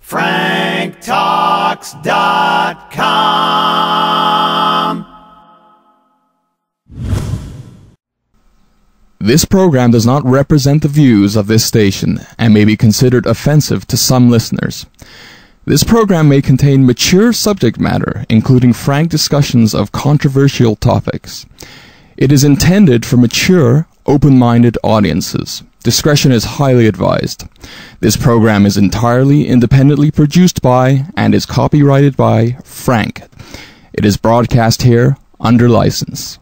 franktalks.com. This program does not represent the views of this station and may be considered offensive to some listeners. This program may contain mature subject matter, including frank discussions of controversial topics. It is intended for mature, open-minded audiences. Discretion is highly advised. This program is entirely independently produced by and is copyrighted by Frank. It is broadcast here under license.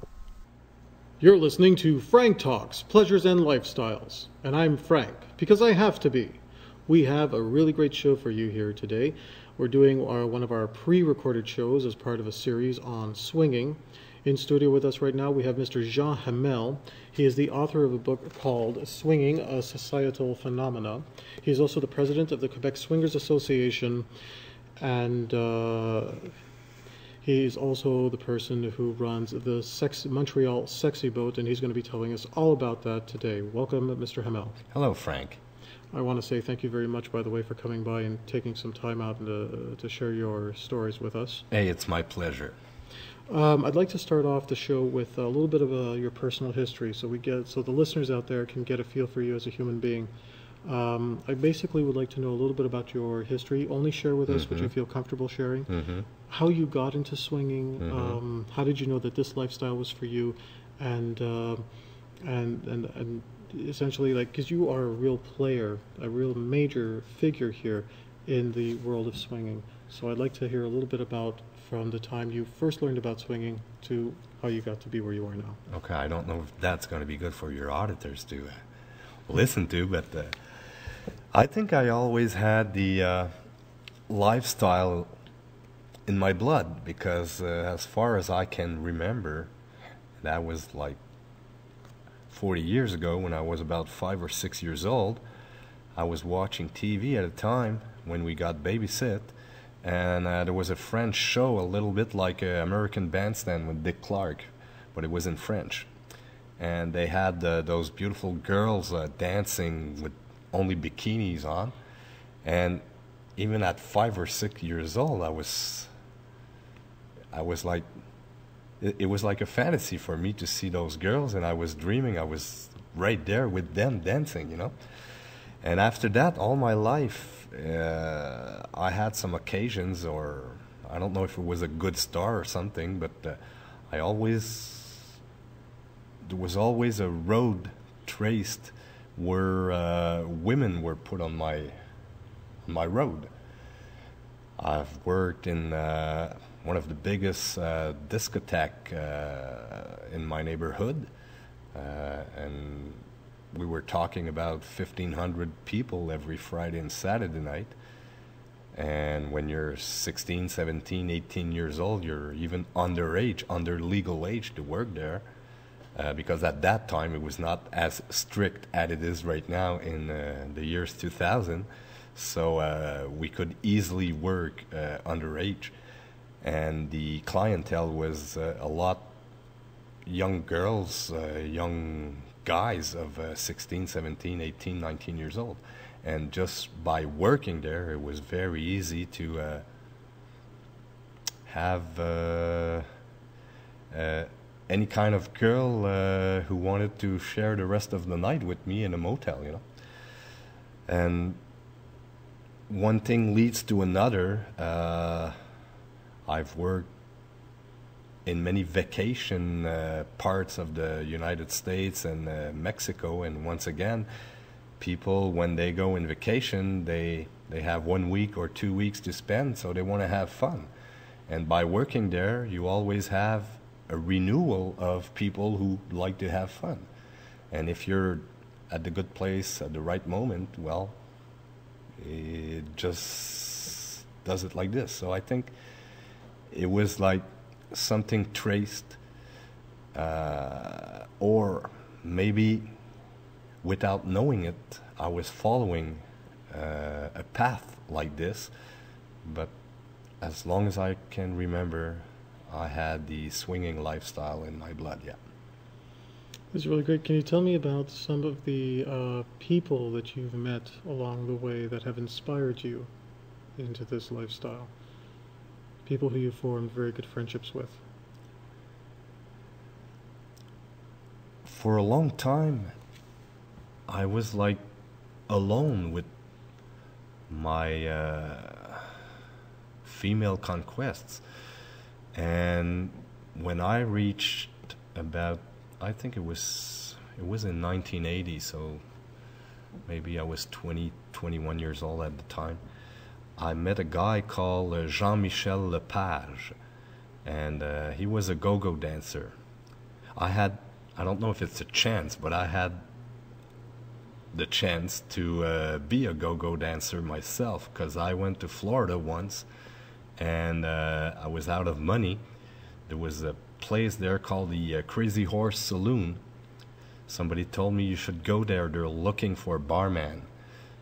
You're listening to Frank Talks, Pleasures and Lifestyles, and I'm Frank, because I have to be. We have a really great show for you here today. We're doing one of our pre-recorded shows as part of a series on swinging. In studio with us right now, we have Mr. Jean Hamel. He is the author of a book called Swinging, a Societal Phenomena. He is also the president of the Quebec Swingers Association, and he is also the person who runs the Montreal Sexy Boat, and he's going to be telling us all about that today. Welcome, Mr. Hamel. Hello, Frank. I want to say thank you very much, by the way, for coming by and taking some time out to share your stories with us. Hey, it's my pleasure. I'd like to start off the show with a little bit of your personal history, so the listeners out there can get a feel for you as a human being. I basically would like to know a little bit about your history. Only share with us what you feel comfortable sharing. How you got into swinging. How did you know that this lifestyle was for you, and essentially, like, because you are a real player, a real major figure here in the world of swinging. So I'd like to hear a little bit about from the time you first learned about swinging to how you got to be where you are now. Okay, I don't know if that's going to be good for your auditors to listen to, but I think I always had the lifestyle in my blood, because as far as I can remember, that was like 40 years ago when I was about 5 or 6 years old. I was watching TV at a time when we got babysit, and there was a French show, a little bit like American Bandstand with Dick Clark, but it was in French. And they had those beautiful girls dancing with only bikinis on. And even at 5 or 6 years old, I was like, it was like a fantasy for me to see those girls, and I was dreaming I was right there with them dancing, you know. And after that, all my life, I had some occasions, or I don't know if it was a good star or something, but there was always a road traced where women were put on my road. I've worked in one of the biggest discotheque in my neighborhood, and we were talking about 1,500 people every Friday and Saturday night. And when you're 16, 17, 18 years old, you're even underage, under legal age to work there, because at that time it was not as strict as it is right now in the years 2000. So we could easily work underage. And the clientele was a lot young girls, young guys of 16, 17, 18, 19 years old. And just by working there, it was very easy to have any kind of girl who wanted to share the rest of the night with me in a motel, you know. And one thing leads to another. I've worked in many vacation parts of the United States and Mexico, and once again, people, when they go in vacation, they have 1 week or 2 weeks to spend, so they want to have fun. And by working there, you always have a renewal of people who like to have fun. And if you're at the good place at the right moment, well, it just does it like this. So I think it was like something traced, or maybe without knowing it, I was following a path like this. But as long as I can remember, I had the swinging lifestyle in my blood, yeah. It's really great. Can you tell me about some of the people that you've met along the way that have inspired you into this lifestyle? People who you formed very good friendships with? For a long time, I was like alone with my female conquests. And when I reached about, I think it was in 1980, so maybe I was 20, 21 years old at the time. I met a guy called Jean-Michel Lepage, and he was a go-go dancer. I don't know if it's a chance, but I had the chance to be a go-go dancer myself, because I went to Florida once, and I was out of money. There was a place there called the Crazy Horse Saloon. Somebody told me you should go there. They're looking for a barman.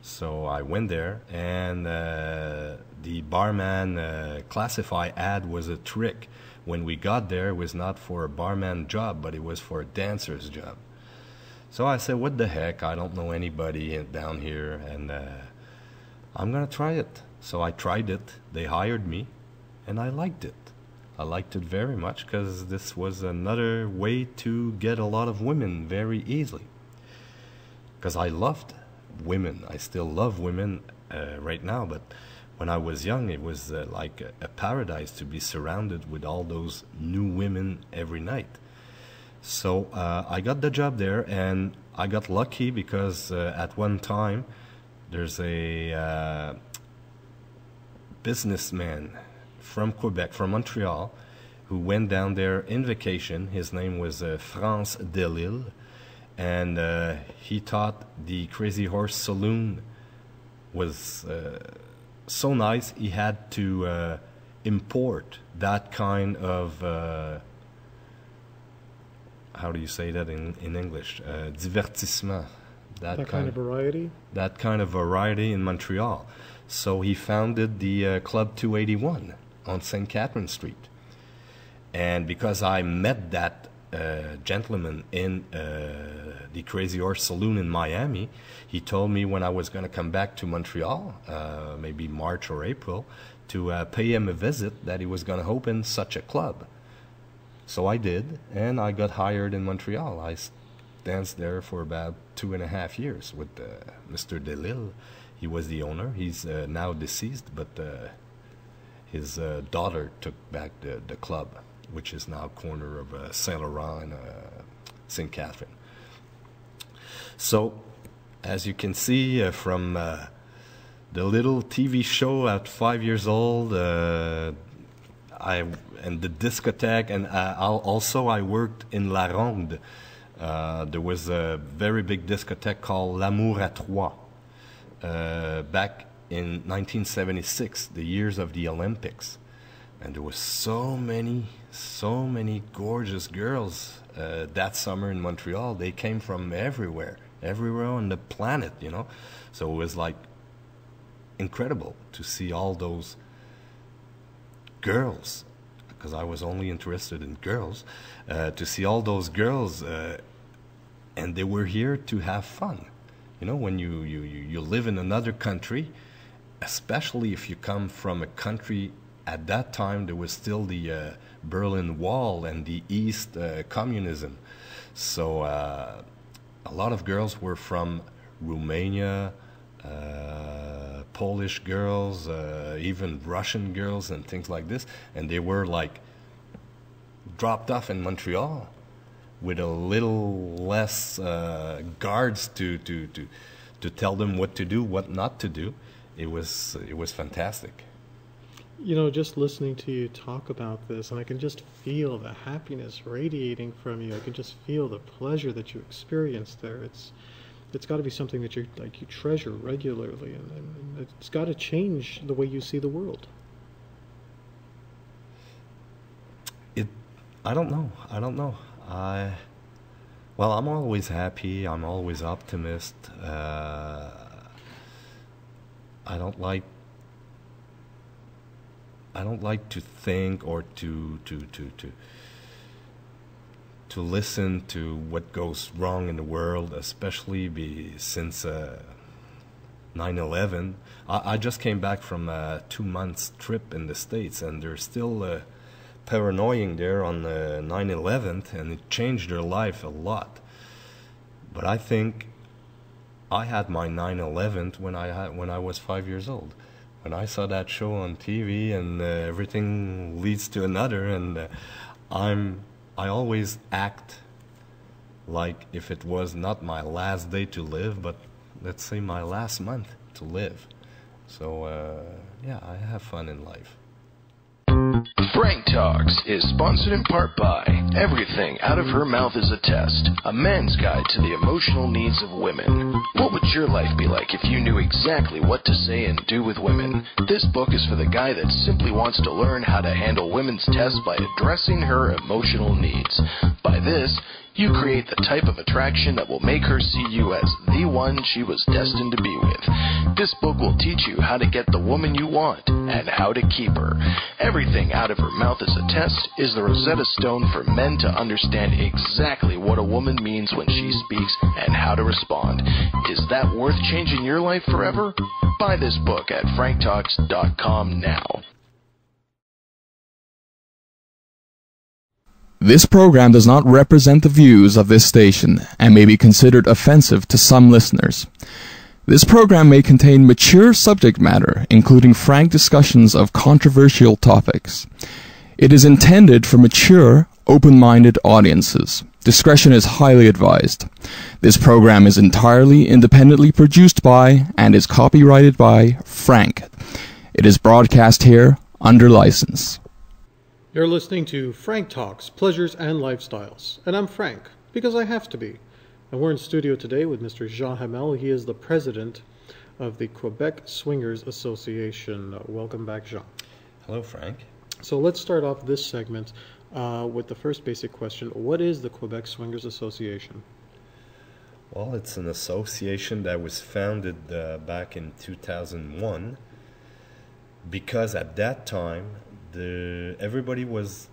So I went there, and the barman classify ad was a trick. When we got there, it was not for a barman job, but it was for a dancer's job. So I said, what the heck, I don't know anybody down here, and I'm going to try it. So I tried it, they hired me, and I liked it. I liked it very much, because this was another way to get a lot of women very easily. Because I loved women. I still love women right now, but when I was young, it was like a paradise to be surrounded with all those new women every night. So I got the job there, and I got lucky because at one time there's a businessman from Quebec, from Montreal, who went down there in vacation. His name was France Delille, and he thought the Crazy Horse Saloon was so nice he had to import that kind of how do you say that in English? Divertissement. That kind of variety? That kind of variety in Montreal. So he founded the Club 281 on St. Catherine Street. And because I met that gentleman in the Crazy Horse Saloon in Miami, he told me when I was going to come back to Montreal, maybe March or April, to pay him a visit, that he was going to open such a club. So I did, and I got hired in Montreal. I danced there for about 2.5 years with Mr. Delille. He was the owner. He's now deceased, but his daughter took back the club, which is now corner of Saint Laurent and St. Catherine. So, as you can see from the little TV show at 5 years old, and the discotheque, and also I worked in La Ronde. There was a very big discotheque called L'Amour à Trois back in 1976, the years of the Olympics. And there was so many gorgeous girls that summer in Montreal. They came from everywhere on the planet, you know. So it was like incredible to see all those girls, because I was only interested in girls, to see all those girls, and they were here to have fun. You know, when you live in another country, especially if you come from a country, at that time there was still the Berlin Wall and the East communism. So a lot of girls were from Romania, Polish girls, even Russian girls and things like this, and they were like dropped off in Montreal with a little less guards to tell them what to do, what not to do. It was fantastic. You know, just listening to you talk about this, and I can just feel the happiness radiating from you. I can just feel the pleasure that you experienced there. It's got to be something that you treasure regularly, and it's got to change the way you see the world. I don't know. Well, I'm always happy. I'm always optimist. I don't like to think or to listen to what goes wrong in the world, especially since 9/11. I just came back from a 2 months trip in the States, and they're still paranoiing there on 9/11, and it changed their life a lot. But I think I had my 9/11 when I was 5 years old. When I saw that show on TV, and everything leads to another, and I always act like if it was not my last day to live, but let's say my last month to live. So yeah, I have fun in life. Frank Talks is sponsored in part by Everything Out of Her Mouth is a Test, a man's guide to the emotional needs of women. What would your life be like if you knew exactly what to say and do with women? This book is for the guy that simply wants to learn how to handle women's tests by addressing her emotional needs. By this, you create the type of attraction that will make her see you as the one she was destined to be with. This book will teach you how to get the woman you want and how to keep her. Everything Out of Her Mouth is a Test is the Rosetta Stone for men to understand exactly what a woman means when she speaks and how to respond. Is that worth changing your life forever? Buy this book at franktalks.com now. This program does not represent the views of this station and may be considered offensive to some listeners. This program may contain mature subject matter, including frank discussions of controversial topics. It is intended for mature, open-minded audiences. Discretion is highly advised. This program is entirely independently produced by and is copyrighted by Frank. It is broadcast here under license. You're listening to Frank Talks, Pleasures and Lifestyles. And I'm Frank, because I have to be. And we're in studio today with Mr. Jean Hamel. He is the president of the Quebec Swingers Association. Welcome back, Jean. Hello, Frank. So let's start off this segment with the first basic question. What is the Quebec Swingers Association? Well, it's an association that was founded back in 2001 because at that time, everybody was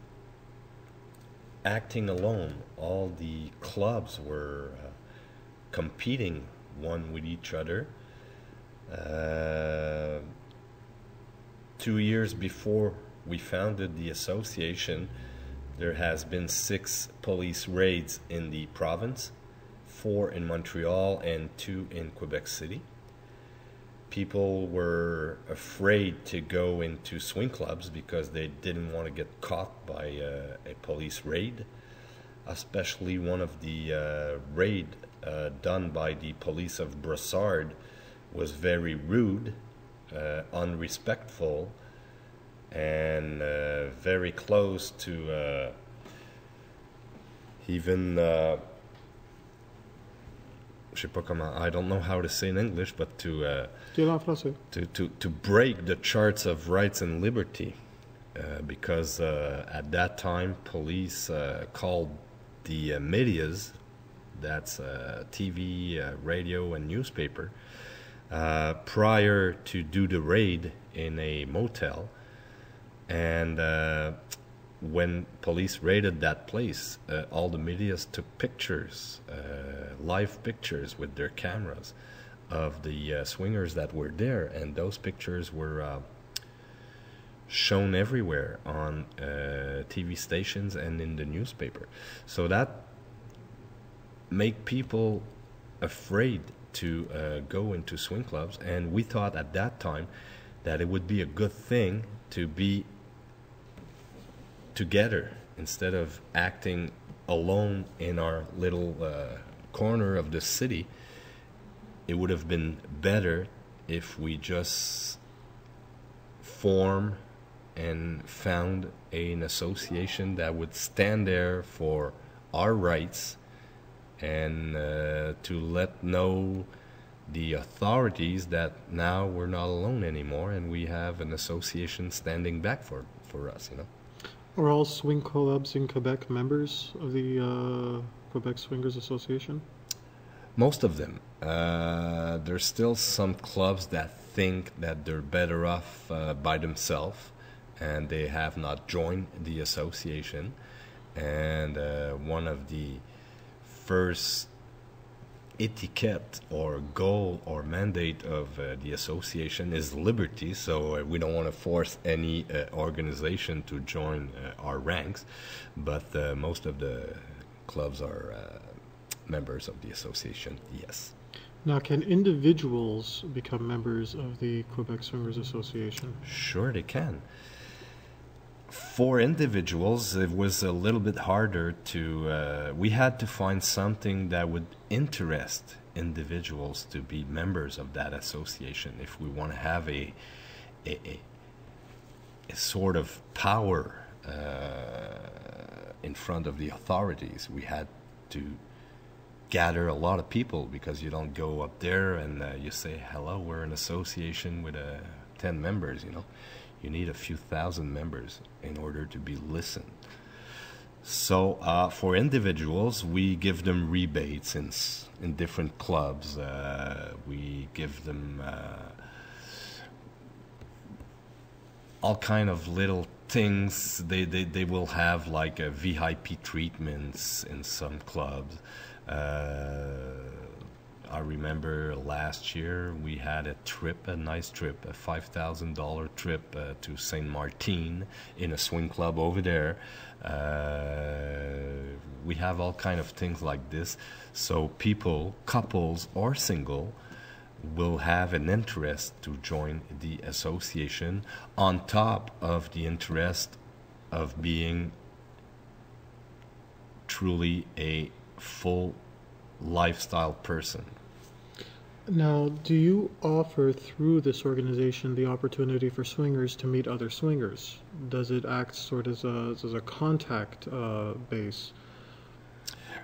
acting alone. All the clubs were competing one with each other. 2 years before we founded the association, there has been 6 police raids in the province, 4 in Montreal and 2 in Quebec City. People were afraid to go into swing clubs because they didn't want to get caught by a police raid, especially one of the raid done by the police of Brossard was very rude, unrespectful, and very close to even I don't know how to say in English, but to break the charts of rights and liberty, because at that time police called the medias, that's TV, radio, and newspaper, prior to do the raid in a motel, and when police raided that place, all the medias took pictures, live pictures with their cameras of the swingers that were there, and those pictures were shown everywhere on TV stations and in the newspaper. So that made people afraid to go into swing clubs, and we thought at that time that it would be a good thing to be together instead of acting alone in our little corner of the city. It would have been better if we just form and found an association that would stand there for our rights and to let know the authorities that now we're not alone anymore and we have an association standing back for us, you know. Are all swing clubs in Quebec members of the Quebec Swingers Association? Most of them. There's still some clubs that think that they're better off by themselves, and they have not joined the association. And one of the first etiquette or goal or mandate of the association is liberty, so we don't want to force any organization to join our ranks, but most of the clubs are members of the association, yes. Now, can individuals become members of the Quebec Swingers Association? Sure, they can. For individuals, it was a little bit harder to, we had to find something that would interest individuals to be members of that association if we want to have a sort of power in front of the authorities. We had to gather a lot of people, because you don't go up there and you say, hello, we're an association with 10 members, you know. You need a few thousand members in order to be listened. So for individuals, we give them rebates in different clubs. We give them all kind of little things. They will have like a VIP treatments in some clubs. I remember last year we had a nice trip, a $5,000 trip to Saint Martin in a swing club over there. We have all kind of things like this, so people, couples or single, will have an interest to join the association on top of the interest of being truly a full lifestyle person. Now, do you offer through this organization the opportunity for swingers to meet other swingers? Does it act sort of as a contact base?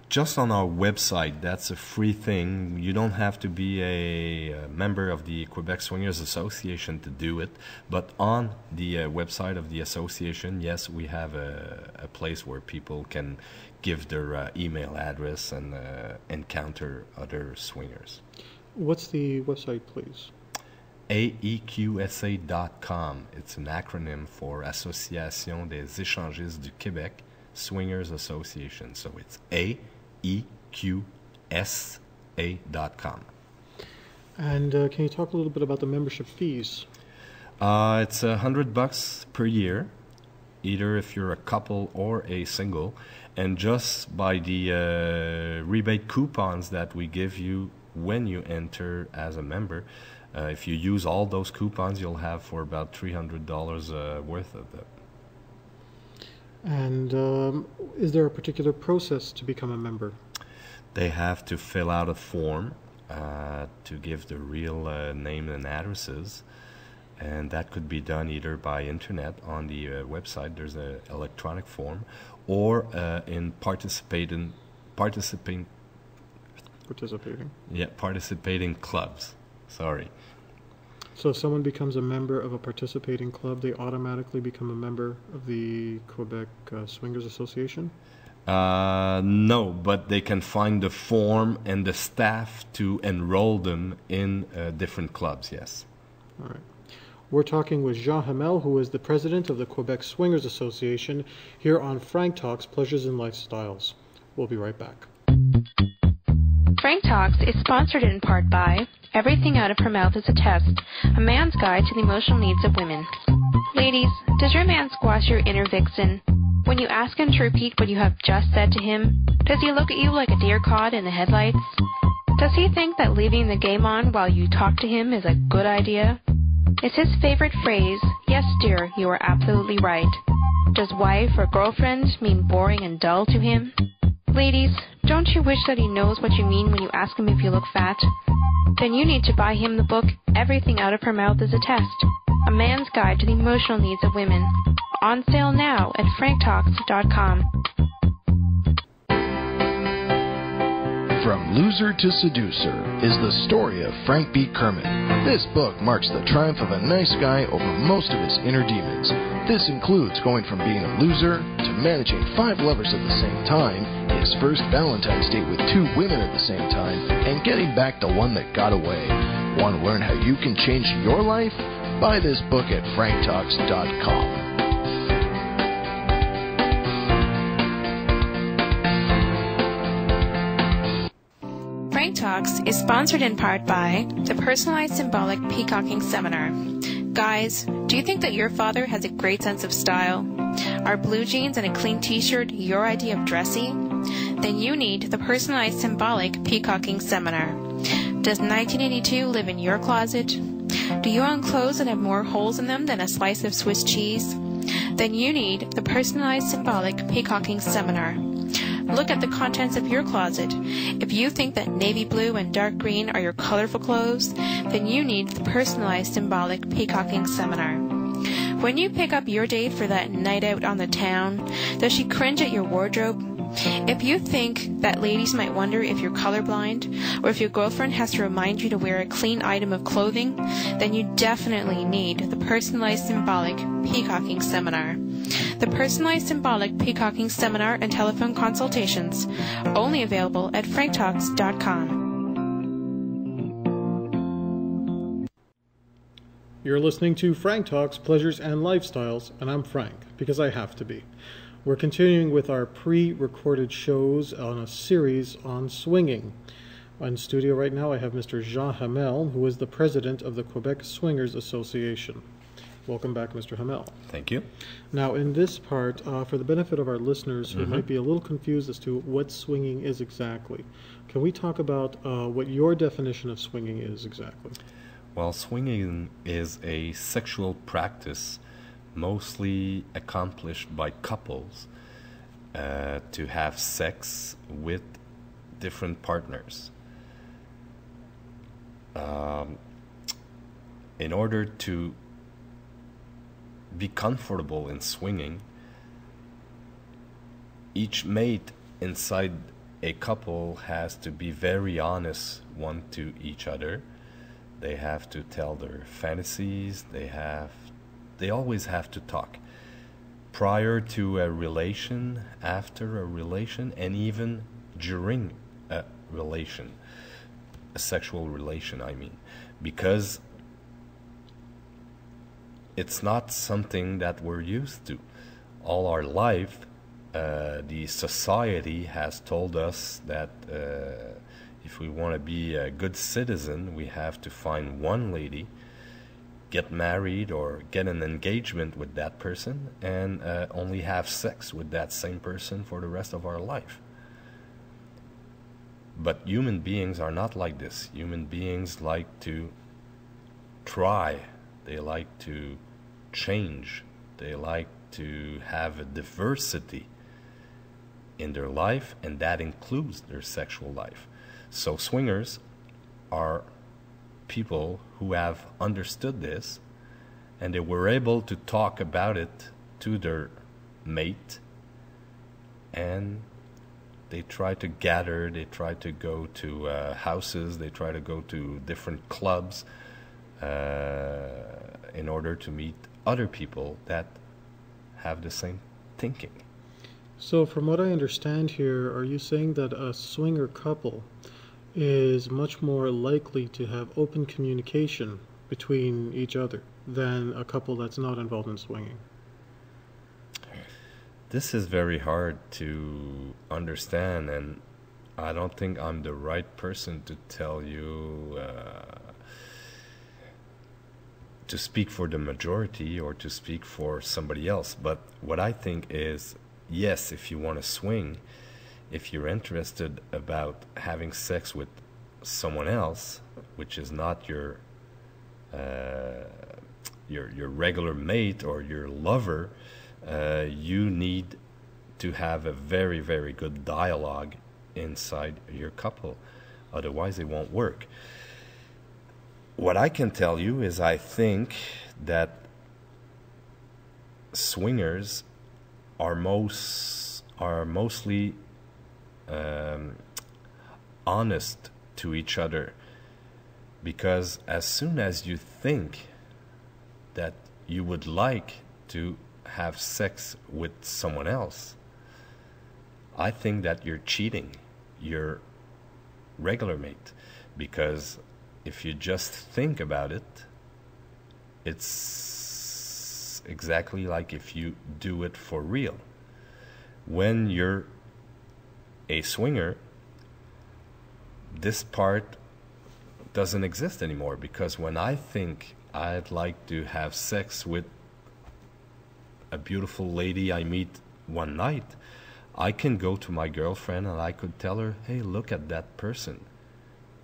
Just on our website, that's a free thing. You don't have to be a member of the Quebec Swingers Association to do it. But on the website of the association, yes, we have a place where people can give their email address and encounter other swingers. What's the website, please? AEQSA.com. It's an acronym for Association des Échangistes du Québec Swingers Association. So it's AEQSA.com. And can you talk a little bit about the membership fees? It's $100 per year, either if you're a couple or a single. And just by the rebate coupons that we give you when you enter as a member, if you use all those coupons, you'll have for about $300 worth of them. And is there a particular process to become a member? They have to fill out a form to give the real name and addresses, and that could be done either by internet on the website. There's an electronic form, or in participating clubs. Sorry. So if someone becomes a member of a participating club, they automatically become a member of the Quebec Swingers Association? No, but they can find the form and the staff to enroll them in different clubs, yes. All right. We're talking with Jean Hamel, who is the president of the Quebec Swingers Association, here on Frank Talks, Pleasures and Lifestyles. We'll be right back. Frank Talks is sponsored in part by Everything Out of Her Mouth is a Test, a man's guide to the emotional needs of women. Ladies, does your man squash your inner vixen? When you ask him to repeat what you have just said to him, does he look at you like a deer caught in the headlights? Does he think that leaving the game on while you talk to him is a good idea? Is his favorite phrase, "Yes, dear, you are absolutely right"? Does wife or girlfriend mean boring and dull to him? Ladies, don't you wish that he knows what you mean when you ask him if you look fat? Then you need to buy him the book, Everything Out of Her Mouth is a Test, a man's guide to the emotional needs of women. On sale now at franktalks.com. From Loser to Seducer is the story of Frank B. Kermit. This book marks the triumph of a nice guy over most of his inner demons. This includes going from being a loser to managing 5 lovers at the same time, his first Valentine's date with 2 women at the same time, and getting back the one that got away. Want to learn how you can change your life? Buy this book at franktalks.com. Frank Talks is sponsored in part by the Personalized Symbolic Peacocking Seminar. Guys, do you think that your father has a great sense of style? Are blue jeans and a clean t-shirt your idea of dressy? Then you need the Personalized Symbolic Peacocking Seminar. Does 1982 live in your closet? Do you own clothes that have more holes in them than a slice of Swiss cheese? Then you need the Personalized Symbolic Peacocking Seminar. Look at the contents of your closet. If you think that navy blue and dark green are your colorful clothes, then you need the Personalized Symbolic Peacocking Seminar. When you pick up your date for that night out on the town, does she cringe at your wardrobe? If you think that ladies might wonder if you're colorblind, or if your girlfriend has to remind you to wear a clean item of clothing, then you definitely need the Personalized Symbolic Peacocking Seminar. The Personalized Symbolic Peacocking Seminar and telephone consultations, only available at franktalks.com. You're listening to Frank Talks, Pleasures and Lifestyles, and I'm Frank, because I have to be. We're continuing with our pre-recorded shows on a series on swinging. In studio right now I have Mr. Jean Hamel, who is the president of the Quebec Swingers Association. Welcome back, Mr. Hamel. Thank you. Now, in this part, for the benefit of our listeners who might be a little confused as to what swinging is exactly, can we talk about what your definition of swinging is exactly? Well, swinging is a sexual practice mostly accomplished by couples to have sex with different partners. In order to be comfortable in swinging, each mate inside a couple has to be very honest one to each other. They have to tell their fantasies. They always have to talk prior to a relation, after a relation, and even during a relation, a sexual relation, I mean, because it's not something that we're used to. All our life, the society has told us that if we want to be a good citizen, we have to find one lady, get married or get an engagement with that person, and only have sex with that same person for the rest of our life. But human beings are not like this. Human beings like to try. They like to change. They like to have a diversity in their life, and that includes their sexual life. So swingers are people who have understood this, and they were able to talk about it to their mate, and they try to gather, they try to go to houses, they try to go to different clubs in order to meet other people that have the same thinking. So from what I understand here, are you saying that a swinger couple is much more likely to have open communication between each other than a couple that's not involved in swinging? This is very hard to understand, and I don't think I'm the right person to tell you to speak for the majority or to speak for somebody else. But what I think is, yes, if you want to swing, if you're interested about having sex with someone else, which is not your regular mate or your lover, you need to have a very, very good dialogue inside your couple. Otherwise, it won't work. What I can tell you is I think that swingers are mostly honest to each other, because as soon as you think that you would like to have sex with someone else, I think that you're cheating your regular mate, because if you just think about it, it's exactly like if you do it for real. When you're a swinger, this part doesn't exist anymore, because when I think I'd like to have sex with a beautiful lady I meet one night, I can go to my girlfriend and I could tell her, hey, look at that person.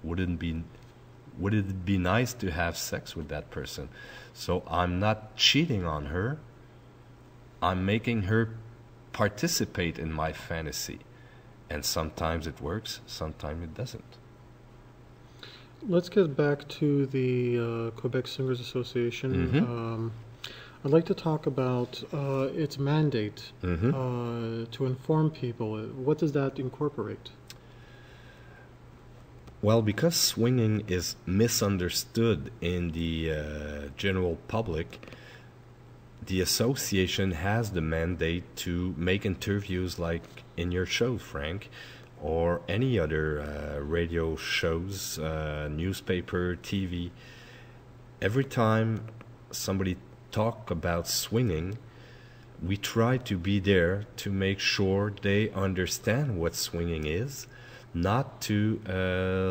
Would it be nice to have sex with that person? So I'm not cheating on her. I'm making her participate in my fantasy. And sometimes it works, sometimes it doesn't. Let's get back to the Quebec Swingers Association. I'd like to talk about its mandate to inform people. What does that incorporate? Well, because swinging is misunderstood in the general public, the association has the mandate to make interviews like in your show, Frank, or any other radio shows, newspaper, TV. Every time somebody talk about swinging, we try to be there to make sure they understand what swinging is, not to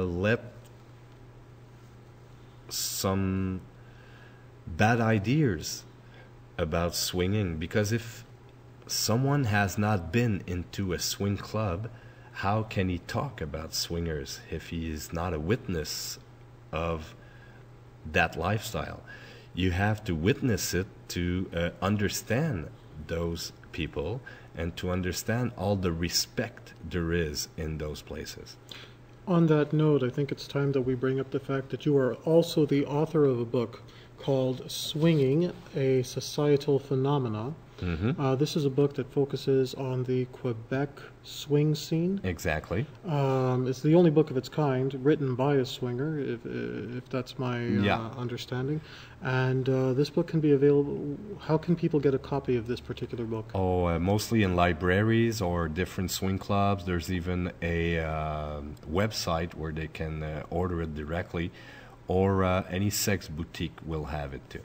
let some bad ideas about swinging, because if someone has not been into a swing club, how can he talk about swingers if he is not a witness of that lifestyle? You have to witness it to understand those people and to understand all the respect there is in those places. On that note, I think it's time that we bring up the fact that you are also the author of a book called Swinging, a Societal Phenomena. This is a book that focuses on the Quebec swing scene. Exactly. It's the only book of its kind written by a swinger, if that's my understanding. And this book can be available. How can people get a copy of this particular book? Mostly in libraries or different swing clubs. There's even a website where they can order it directly, or any sex boutique will have it too.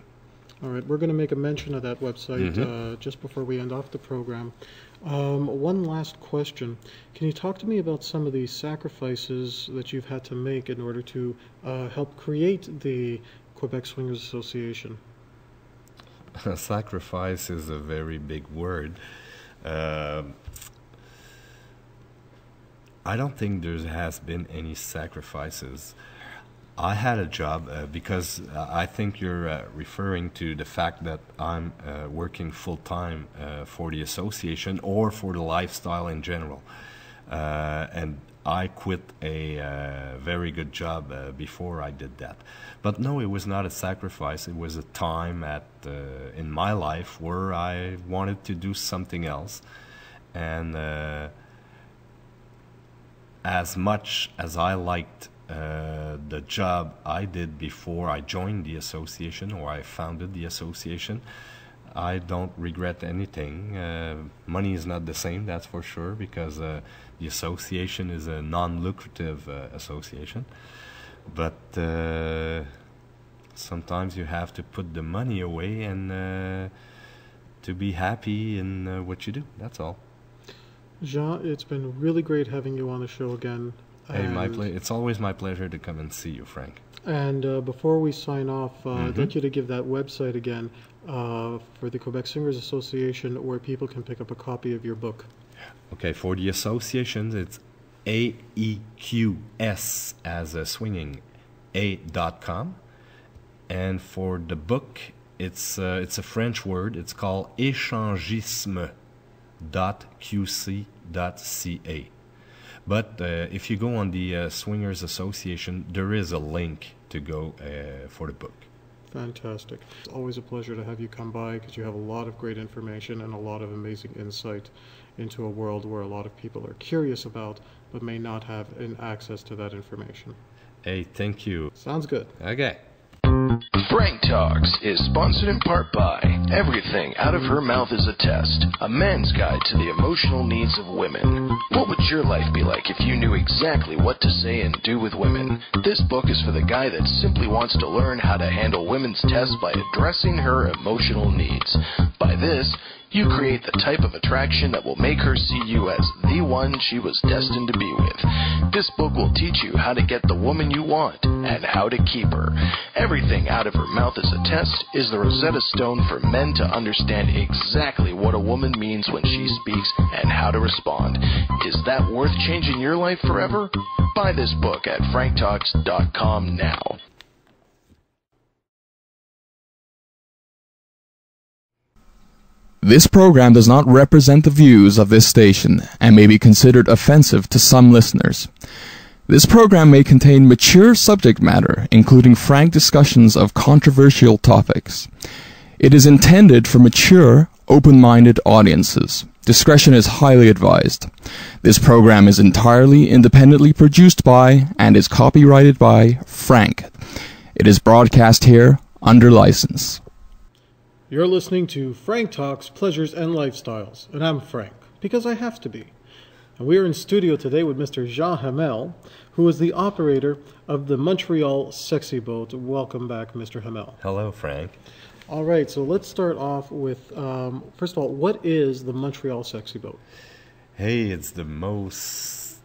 All right, we're going to make a mention of that website just before we end off the program. One last question. Can you talk to me about some of the sacrifices that you've had to make in order to help create the Quebec Swingers Association? Sacrifice is a very big word. I don't think there has been any sacrifices. I had a job because I think you're referring to the fact that I'm working full-time for the association or for the lifestyle in general. And I quit a very good job before I did that. But no, it was not a sacrifice. It was a time in my life where I wanted to do something else. And as much as I liked the job I did before I joined the association or I founded the association, I don't regret anything. Money is not the same, that's for sure, because the association is a non-lucrative association. But sometimes you have to put the money away and to be happy in what you do. That's all. Jean, it's been really great having you on the show again. Hey, it's always my pleasure to come and see you, Frank. And before we sign off, I'd like you to give that website again for the Quebec Swingers Association, where people can pick up a copy of your book. Okay, for the associations, it's AEQS as a swinging, a.com. And for the book, it's a French word. It's called échangisme.qc.ca. But if you go on the Swingers Association, there is a link to go for the book. Fantastic. It's always a pleasure to have you come by, because you have a lot of great information and a lot of amazing insight into a world where a lot of people are curious about but may not have access to that information. Hey, thank you. Sounds good. Okay. Frank Talks is sponsored in part by Everything Out of Her Mouth is a Test, a man's guide to the emotional needs of women. What would your life be like if you knew exactly what to say and do with women? This book is for the guy that simply wants to learn how to handle women's tests by addressing her emotional needs. By this, You create the type of attraction that will make her see you as the one she was destined to be with. This book will teach you how to get the woman you want and how to keep her. Everything out of her mouth as a test is the Rosetta Stone for men to understand exactly what a woman means when she speaks and how to respond. Is that worth changing your life forever? Buy this book at franktalks.com now. This program does not represent the views of this station and may be considered offensive to some listeners. This program may contain mature subject matter, including frank discussions of controversial topics. It is intended for mature, open-minded audiences. Discretion is highly advised. This program is entirely independently produced by and is copyrighted by Frank. It is broadcast here under license. You're listening to Frank Talks, Pleasures and Lifestyles, and I'm Frank, because I have to be. And we are in studio today with Mr. Jean Hamel, who is the operator of the Montreal Sexy Boat. Welcome back, Mr. Hamel. Hello, Frank. All right, so let's start off with, first of all, what is the Montreal Sexy Boat? Hey, it's the most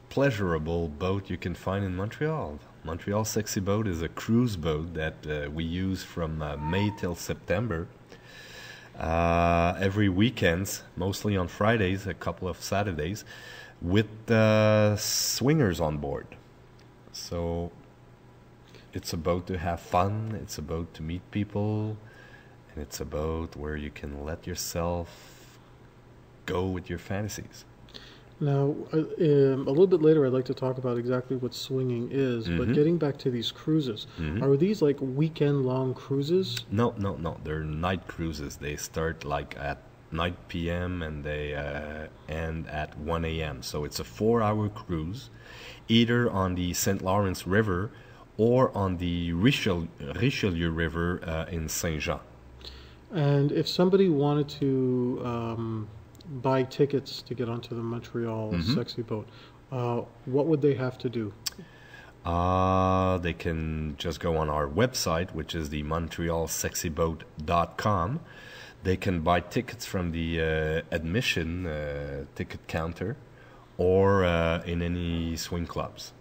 pleasurable boat you can find in Montreal. Montreal Sexy Boat is a cruise boat that we use from May till September. Every weekends, mostly on Fridays, a couple of Saturdays, with swingers on board. So it's a boat to have fun, it's a boat to meet people, and it's a boat where you can let yourself go with your fantasies. Now, a little bit later, I'd like to talk about exactly what swinging is, but getting back to these cruises, are these like weekend-long cruises? No. They're night cruises. They start like at 9 p.m. and they end at 1 a.m. So it's a 4-hour cruise, either on the St. Lawrence River or on the Richelieu River in Saint-Jean. And if somebody wanted to buy tickets to get onto the Montreal Sexy Boat, what would they have to do? They can just go on our website, which is the montrealsexyboat.com. They can buy tickets from the admission ticket counter or in any swing clubs.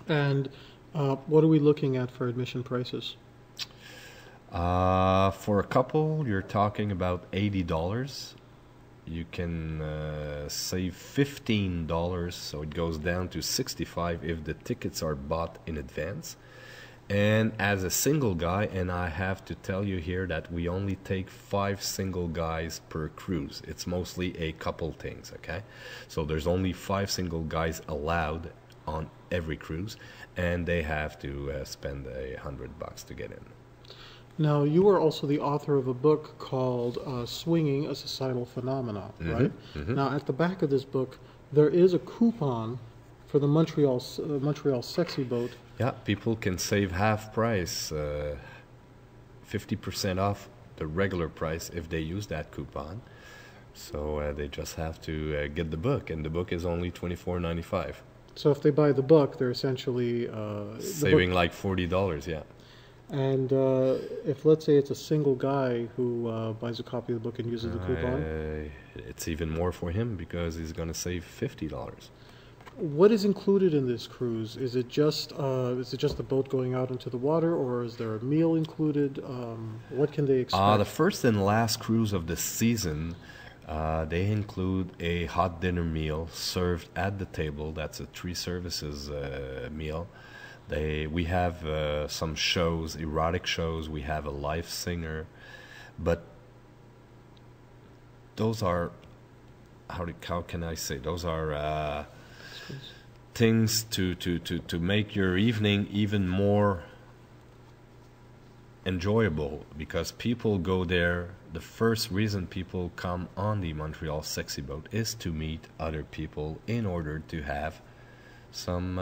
And what are we looking at for admission prices? For a couple, you're talking about $80. You can save $15, so it goes down to $65 if the tickets are bought in advance. And as a single guy, and I have to tell you here that we only take 5 single guys per cruise. It's mostly a couple things, okay? So there's only 5 single guys allowed on every cruise, and they have to spend $100 to get in. Now, you are also the author of a book called Swinging, a Societal Phenomenon, right? Now, at the back of this book, there is a coupon for the Montreal Sexy Boat. Yeah, people can save half price, 50% off the regular price if they use that coupon. So they just have to get the book, and the book is only $24.95. So if they buy the book, they're essentially saving like $40, yeah. And if, let's say, it's a single guy who buys a copy of the book and uses the coupon? It's even more for him because he's going to save $50. What is included in this cruise? Is it just the boat going out into the water, or is there a meal included? What can they expect? The first and last cruise of the season, they include a hot dinner meal served at the table. That's a 3 services meal. We have some shows, erotic shows. We have a live singer, but those are how can I say? Those are things to make your evening even more enjoyable, because people go there. The first reason people come on the Montreal Sexy Boat is to meet other people in order to have some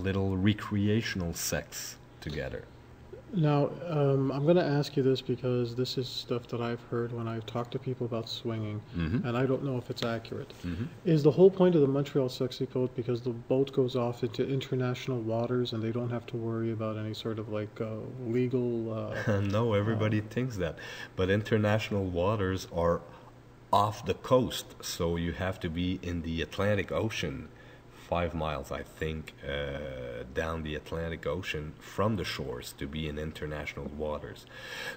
little recreational sex together. Now, I'm going to ask you this because this is stuff that I've heard when I've talked to people about swinging, and I don't know if it's accurate. Is the whole point of the Montreal Sexy Boat because the boat goes off into international waters and they don't have to worry about any sort of like legal... No, everybody thinks that. But international waters are off the coast, so you have to be in the Atlantic Ocean, 5 miles, I think, down the Atlantic Ocean from the shores to be in international waters.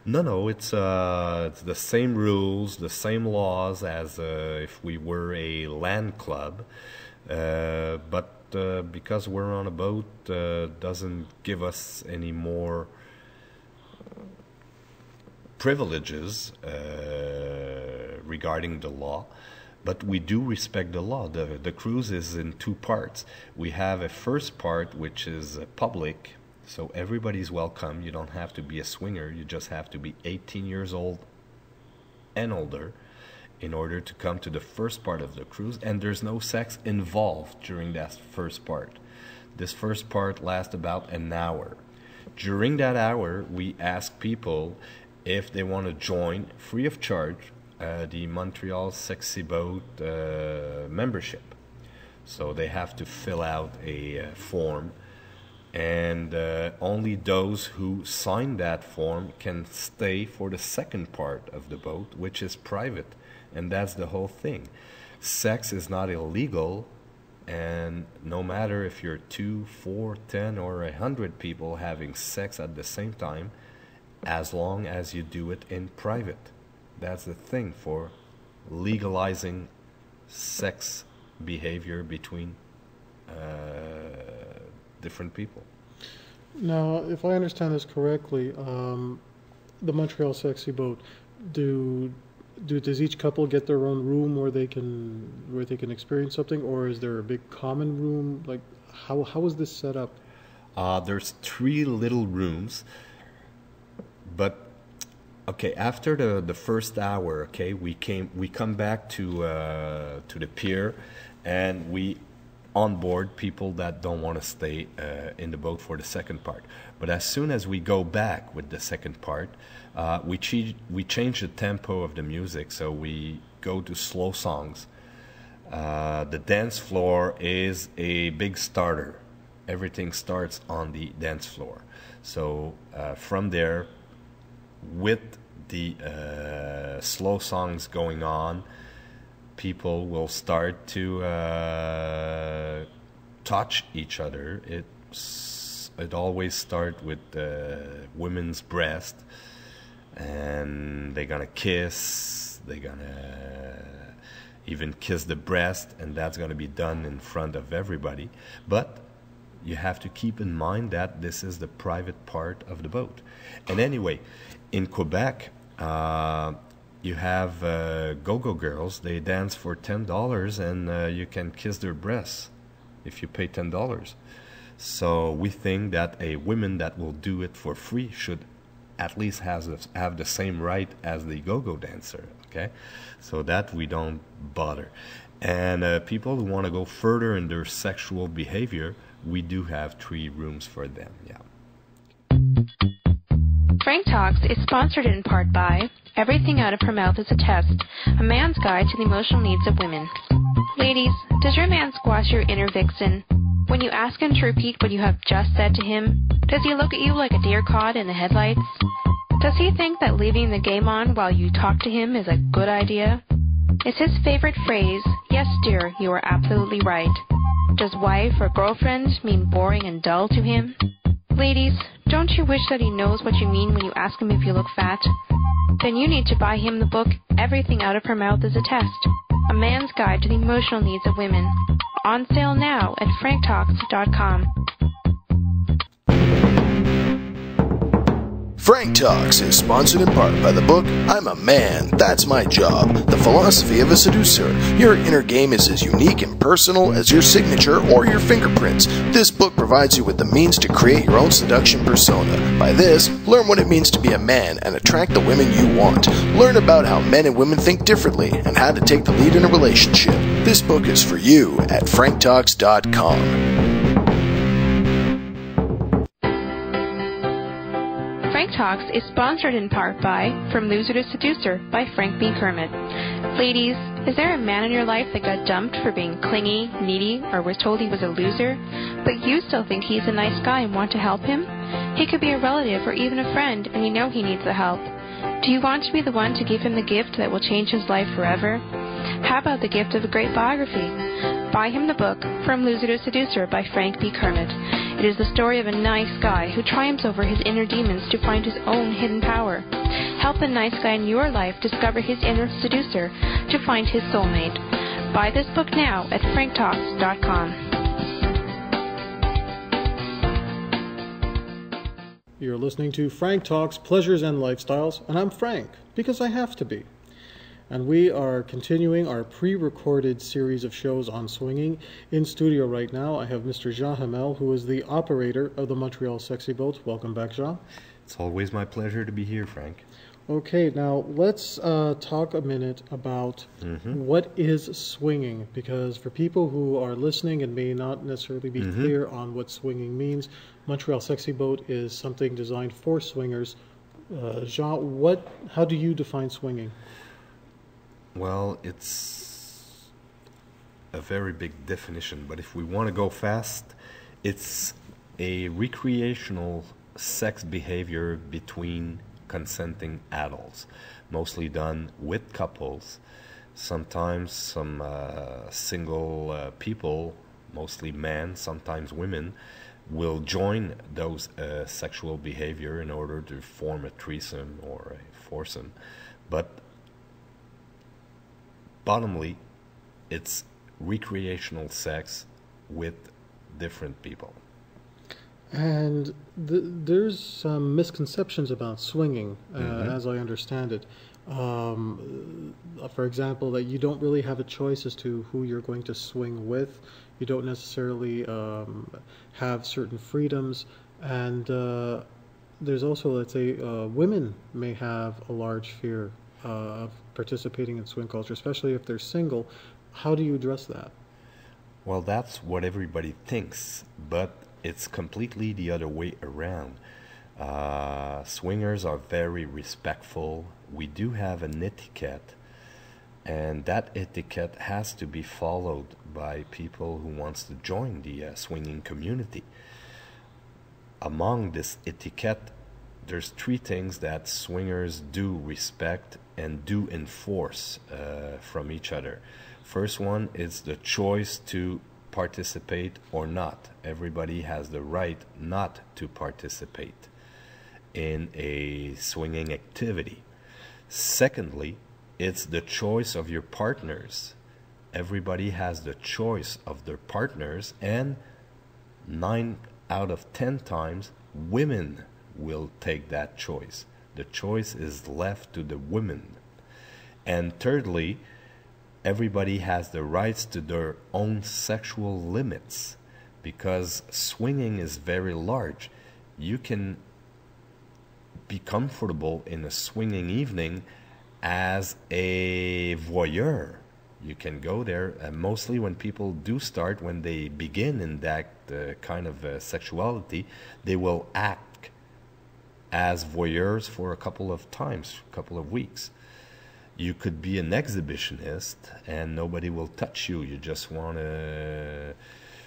No, it's the same rules, the same laws as if we were a land club, but because we're on a boat, doesn't give us any more privileges regarding the law. But we do respect the law. The cruise is in 2 parts. We have a first part which is public, so everybody's welcome. You don't have to be a swinger. You just have to be 18 years old and older in order to come to the first part of the cruise. And there's no sex involved during that first part. This first part lasts about an hour. During that hour, we ask people if they want to join free of charge the Montreal Sexy Boat membership. So they have to fill out a form, and only those who sign that form can stay for the second part of the boat, which is private, and that's the whole thing. Sex is not illegal, and no matter if you're 2, 4, 10, or 100 people having sex at the same time, as long as you do it in private. That's the thing for legalizing sex behavior between different people. Now, if I understand this correctly, the Montreal Sexy Boat, does each couple get their own room where they can experience something, or is there a big common room? Like, how is this set up? There's 3 little rooms, but okay, after the first hour, okay, we come back to the pier, and we onboard people that don't want to stay in the boat for the second part. But as soon as we go back with the second part, we change the tempo of the music, so we go to slow songs. The dance floor is a big starter. Everything starts on the dance floor. So from there, with the slow songs going on, people will start to touch each other. It always starts with women's breast, and they're gonna kiss. They're gonna even kiss the breast, and that's gonna be done in front of everybody. But you have to keep in mind that this is the private part of the boat. And anyway, in Quebec, you have go-go girls. They dance for $10, and you can kiss their breasts if you pay $10. So we think that a woman that will do it for free should at least have the same right as the go-go dancer. Okay, so that we don't bother. And people who want to go further in their sexual behavior, we do have 3 rooms for them. Yeah. Frank Talks is sponsored in part by Everything Out of Her Mouth is a Test, a man's guide to the emotional needs of women. Ladies, does your man squash your inner vixen? When you ask him to repeat what you have just said to him, does he look at you like a deer caught in the headlights? Does he think that leaving the game on while you talk to him is a good idea? Is his favorite phrase, "Yes, dear, you are absolutely right"? Does wife or girlfriend mean boring and dull to him? Ladies, don't you wish that he knows what you mean when you ask him if you look fat? Then you need to buy him the book, Everything Out of Her Mouth is a Test, a man's guide to the emotional needs of women. On sale now at franktalks.com. Frank Talks is sponsored in part by the book, I'm a Man, That's My Job, The Philosophy of a Seducer. Your inner game is as unique and personal as your signature or your fingerprints. This book provides you with the means to create your own seduction persona. By this, learn what it means to be a man and attract the women you want. Learn about how men and women think differently and how to take the lead in a relationship. This book is for you at franktalks.com. Frank Talks is sponsored in part by From Loser to Seducer by Frank B. Kermit. Ladies, is there a man in your life that got dumped for being clingy, needy, or was told he was a loser, but you still think he's a nice guy and want to help him? He could be a relative or even a friend, and you know he needs the help. Do you want to be the one to give him the gift that will change his life forever? How about the gift of a great biography? Buy him the book, From Loser to Seducer by Frank B. Kermit. It is the story of a nice guy who triumphs over his inner demons to find his own hidden power. Help the nice guy in your life discover his inner seducer to find his soulmate. Buy this book now at franktalks.com. You're listening to Frank Talks, Pleasures and Lifestyles, and I'm Frank, because I have to be. And we are continuing our pre-recorded series of shows on swinging. In studio right now, I have Mr. Jean Hamel, who is the operator of the Montreal Sexy Boat. Welcome back, Jean. It's always my pleasure to be here, Frank. Okay, now let's talk a minute about what is swinging, because for people who are listening and may not necessarily be clear on what swinging means, Montreal Sexy Boat is something designed for swingers. Jean, how do you define swinging? Well, it's a very big definition, but if we want to go fast, it's a recreational sex behavior between consenting adults, mostly done with couples. Sometimes some single people, mostly men, sometimes women, will join those sexual behavior in order to form a threesome or a foursome. But bottomly, it's recreational sex with different people. And there's some misconceptions about swinging, as I understand it. For example, that you don't really have a choice as to who you're going to swing with. You don't necessarily have certain freedoms. And there's also, let's say, women may have a large fear of participating in swing culture, especially if they're single. How do you address that? Well, that's what everybody thinks, but it's completely the other way around. Swingers are very respectful. We do have an etiquette, and that etiquette has to be followed by people who wants to join the swinging community. Among this etiquette, there's three things that swingers do respect and do enforce from each other. First one is the choice to participate or not. Everybody has the right not to participate in a swinging activity. Secondly, it's the choice of your partners. Everybody has the choice of their partners, and 9 out of 10 times women will take that choice. The choice is left to the women. And thirdly, everybody has the rights to their own sexual limits, because swinging is very large. You can be comfortable in a swinging evening as a voyeur. You can go there, and mostly when people do start, when they begin in that kind of sexuality, they will act as voyeurs for a couple of times, a couple of weeks. You could be an exhibitionist and nobody will touch you. You just want to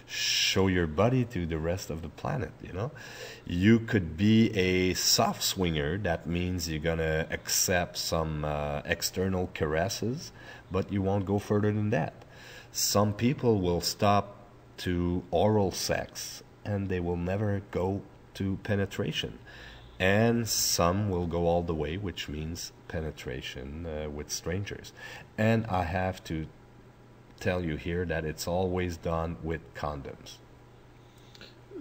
show your body to the rest of the planet, you know. You could be a soft swinger. That means you're going to accept some external caresses, but you won't go further than that. Some people will stop to oral sex and they will never go to penetration. And some will go all the way, which means penetration with strangers. And I have to tell you here that it's always done with condoms.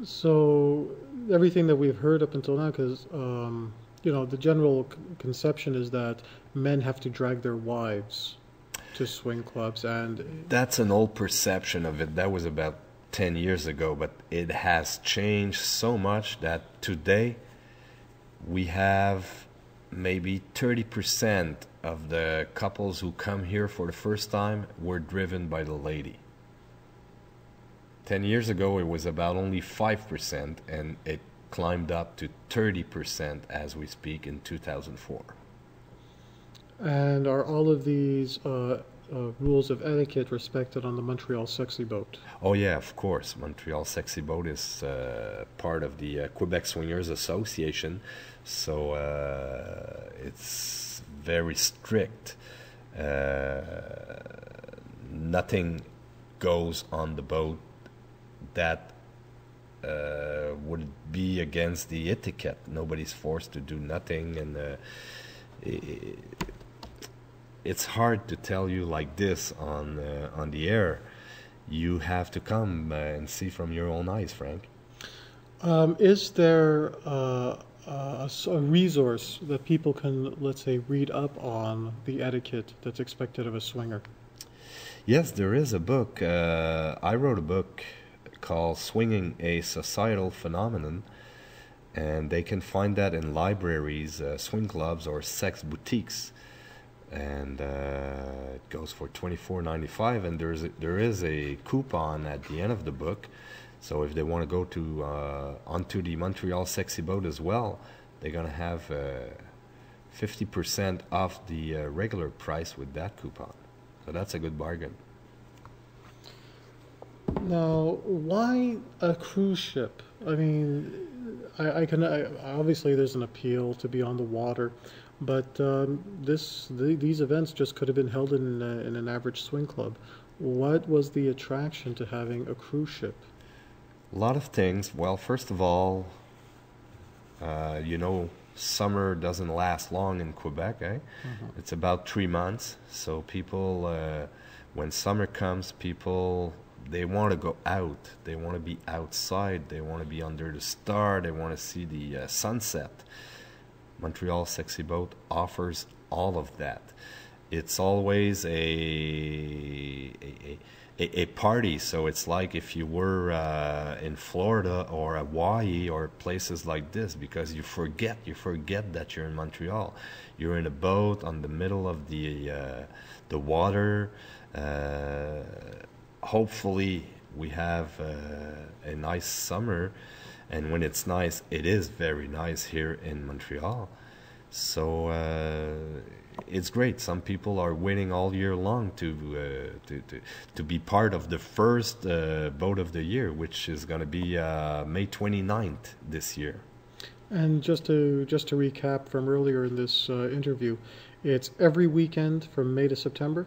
So everything that we've heard up until now, because the general conception is that men have to drag their wives to swing clubs, and that's an old perception of it. That was about 10 years ago, but it has changed so much that today we have maybe 30% of the couples who come here for the first time were driven by the lady. 10 years ago, it was about only 5%, and it climbed up to 30% as we speak in 2004. And are all of these rules of etiquette respected on the Montreal Sexy Boat? Oh yeah, of course. Montreal Sexy Boat is part of the Quebec Swingers Association, so it's very strict. Nothing goes on the boat that would be against the etiquette. Nobody's forced to do nothing, and it's hard to tell you like this on the air. You have to come and see from your own eyes, Frank. Is there a resource that people can, let's say, read up on the etiquette that's expected of a swinger? Yes, there is a book. I wrote a book called Swinging, a Societal Phenomenon, and they can find that in libraries, swing clubs, or sex boutiques. And it goes for $24.95, and there is a coupon at the end of the book. So if they want to go to onto the Montreal Sexy Boat as well, they're gonna have 50% off the regular price with that coupon. So that's a good bargain. Now, why a cruise ship? I mean, obviously there's an appeal to be on the water, but these events just could have been held in an average swing club. What was the attraction to having a cruise ship? A lot of things. Well, first of all, summer doesn't last long in Quebec, eh? Mm-hmm. It's about 3 months. So people, when summer comes, they want to go out. They want to be outside. They want to be under the star. They want to see the sunset. Montreal Sexy Boat offers all of that. It's always a party, so it's like if you were in Florida or Hawaii or places like this, because you forget that you're in Montreal. You're in a boat on the middle of the water. Hopefully we have a nice summer, and when it's nice, it is very nice here in Montreal. So it's great. Some people are waiting all year long to be part of the first boat of the year, which is going to be May 29th this year. And just to recap from earlier in this interview, it's every weekend from May to September?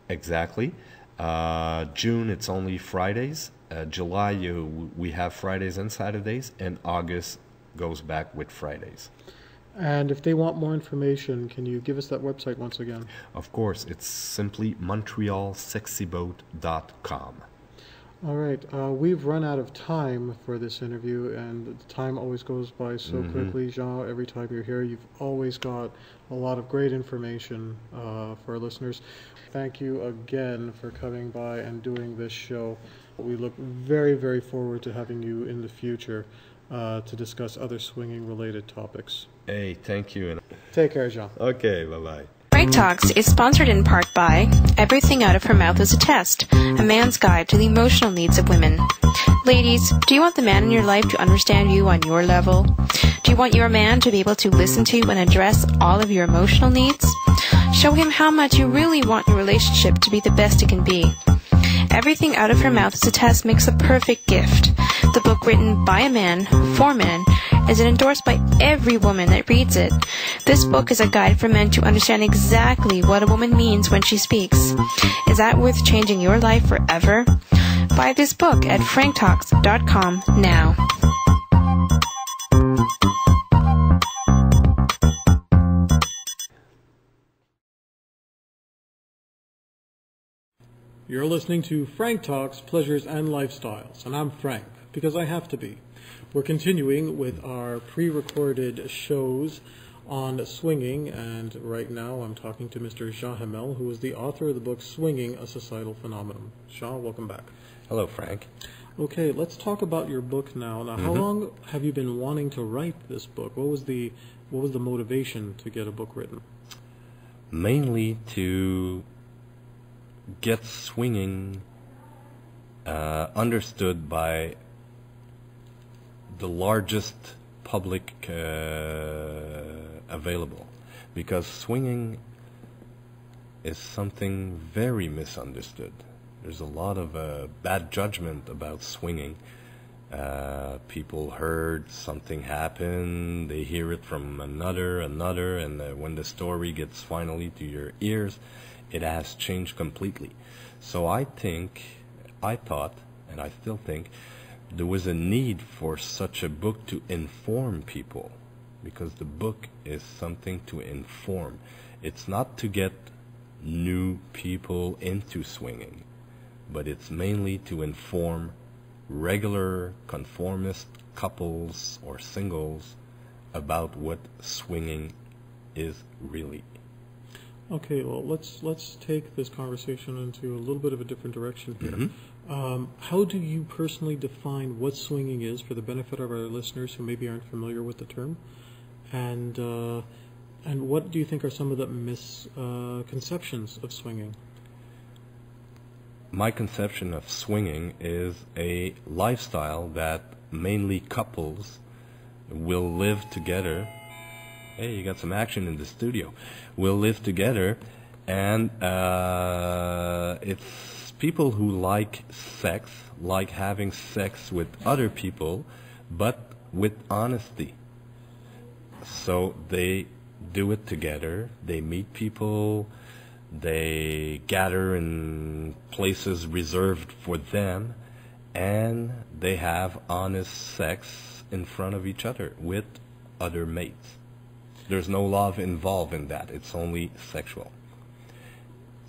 Exactly. June, it's only Fridays. July, we have Fridays and Saturdays, and August goes back with Fridays. And if they want more information, can you give us that website once again? Of course, it's simply montrealsexyboat.com. All right, we've run out of time for this interview, and the time always goes by so quickly, Jean. Every time you're here, you've always got a lot of great information for our listeners. Thank you again for coming by and doing this show. We look very, very forward to having you in the future to discuss other swinging-related topics. Hey, thank you. Take care, Jean. Okay, bye-bye. Frank Talks is sponsored in part by Everything Out of Her Mouth is a Test, a man's guide to the emotional needs of women. Ladies, do you want the man in your life to understand you on your level? Do you want your man to be able to listen to and address all of your emotional needs? Show him how much you really want your relationship to be the best it can be. Everything Out of Her Mouth is a Test makes a perfect gift. The book, written by a man, for men, is endorsed by every woman that reads it. This book is a guide for men to understand exactly what a woman means when she speaks. Is that worth changing your life forever? Buy this book at franktalks.com now. You're listening to Frank Talks, Pleasures and Lifestyles, and I'm Frank, because I have to be. We're continuing with our pre-recorded shows on swinging, and right now I'm talking to Mr. Jean Hamel, who is the author of the book Swinging, a Societal Phenomenon. Jean, welcome back. Hello, Frank. Okay, let's talk about your book now. Now, how long have you been wanting to write this book? What was the motivation to get a book written? Mainly to get swinging understood by the largest public available, because swinging is something very misunderstood. There's a lot of bad judgment about swinging. People heard something happen, they hear it from another, and when the story gets finally to your ears, it has changed completely. So I thought, and I still think, there was a need for such a book to inform people, because the book is something to inform. It's not to get new people into swinging, but it's mainly to inform regular conformist couples or singles about what swinging is really. Okay, well, let's take this conversation into a little bit of a different direction here. Mm-hmm. How do you personally define what swinging is for the benefit of our listeners who maybe aren't familiar with the term? And what do you think are some of the misconceptions of swinging? My conception of swinging is a lifestyle that mainly couples will live together. Hey, you got some action in the studio. Will live together, and it's people who like sex, like having sex with other people, but with honesty. So they do it together, they meet people, they gather in places reserved for them, and they have honest sex in front of each other with other mates. There's no love involved in that. It's only sexual.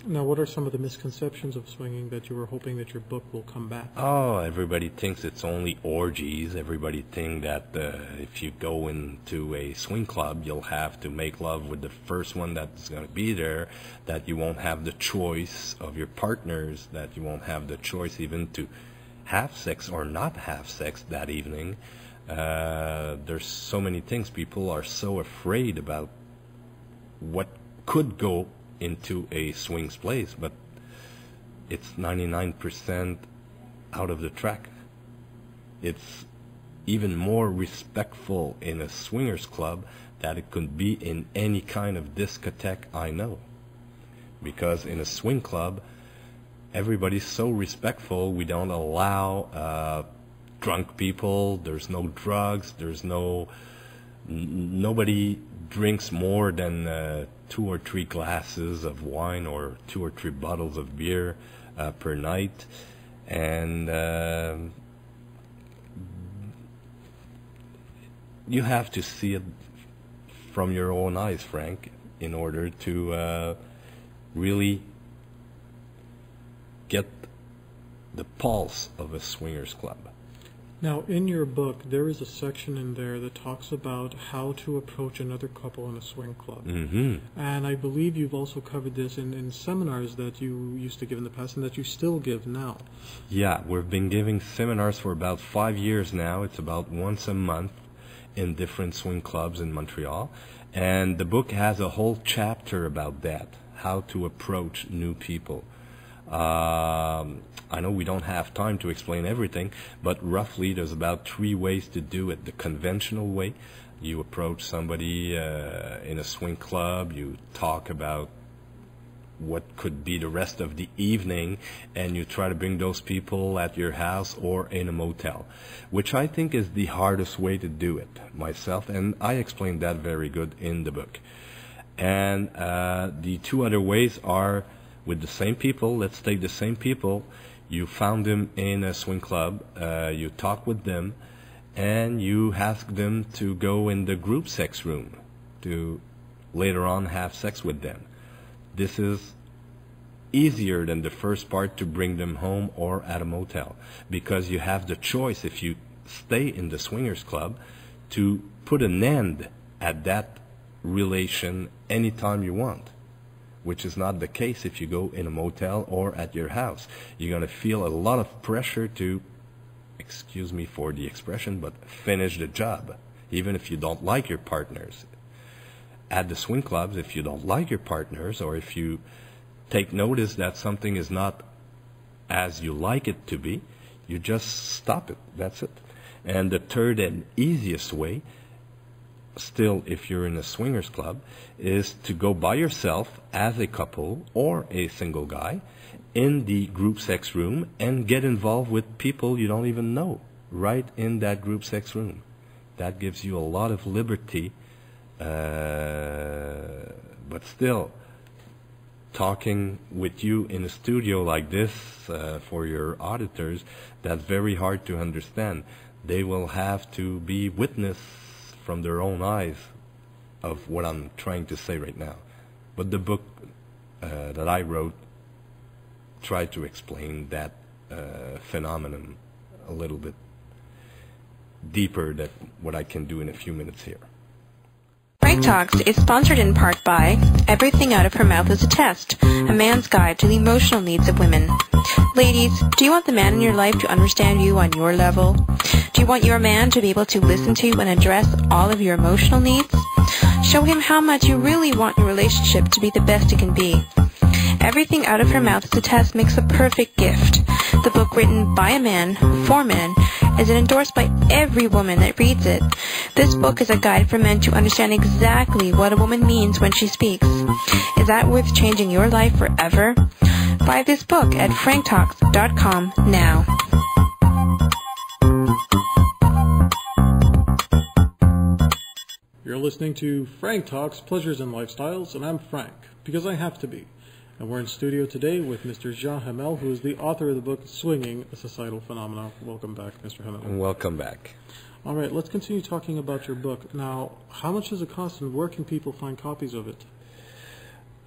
Now, what are some of the misconceptions of swinging that you were hoping that your book will combat? Oh, everybody thinks it's only orgies. Everybody thinks that if you go into a swing club, you'll have to make love with the first one that's going to be there, that you won't have the choice of your partners, that you won't have the choice even to have sex or not have sex that evening. There's so many things. People are so afraid about what could go into a swings place, but it's 99% out of the track. It's even more respectful in a swingers club that it could be in any kind of discotheque I know. Because in a swing club, everybody's so respectful. We don't allow drunk people. There's no drugs. There's nobody drinks more than 2 or 3 glasses of wine or 2 or 3 bottles of beer per night. And you have to see it from your own eyes, Frank, in order to really get the pulse of a swingers club. Now, in your book, there is a section in there that talks about how to approach another couple in a swing club. Mm-hmm. And I believe you've also covered this in seminars that you used to give in the past and that you still give now. Yeah, we've been giving seminars for about 5 years now. It's about once a month in different swing clubs in Montreal. And the book has a whole chapter about that, how to approach new people. I know we don't have time to explain everything, but roughly there's about 3 ways to do it. The conventional way, you approach somebody in a swing club, you talk about what could be the rest of the evening, and you try to bring those people at your house or in a motel, which I think is the hardest way to do it myself, and I explained that very good in the book. And the 2 other ways are with the same people. Let's take the same people. You found them in a swing club, you talk with them, and you ask them to go in the group sex room to later on have sex with them. This is easier than the first part, to bring them home or at a motel, because you have the choice, if you stay in the swingers club, to put an end at that relation anytime you want, which is not the case if you go in a motel or at your house. You're going to feel a lot of pressure to, excuse me for the expression, but finish the job, even if you don't like your partners. At the swing clubs, if you don't like your partners, or if you take notice that something is not as you like it to be, you just stop it. That's it. And the third and easiest way still, if you're in a swingers club, is to go by yourself as a couple or a single guy in the group sex room and get involved with people you don't even know right in that group sex room. That gives you a lot of liberty, but still, talking with you in a studio like this for your auditors, that's very hard to understand. They will have to be witness from their own eyes of what I'm trying to say right now. But the book that I wrote tried to explain that phenomenon a little bit deeper than what I can do in a few minutes here. Frank Talks is sponsored in part by Everything Out of Her Mouth is a Test, a man's guide to the emotional needs of women. Ladies, do you want the man in your life to understand you on your level? Do you want your man to be able to listen to you and address all of your emotional needs? Show him how much you really want your relationship to be the best it can be. Everything Out of Her Mouth is a Test makes a perfect gift. The book, written by a man, for men, is endorsed by every woman that reads it. This book is a guide for men to understand exactly what a woman means when she speaks. Is that worth changing your life forever? Buy this book at franktalks.com now. You're listening to Frank Talks, Pleasures and Lifestyles, and I'm Frank, because I have to be. And we're in studio today with Mr. Jean Hamel, who is the author of the book Swinging, a Societal Phenomenon. Welcome back, Mr. Hamel. Welcome back. All right, let's continue talking about your book. Now, how much does it cost and where can people find copies of it?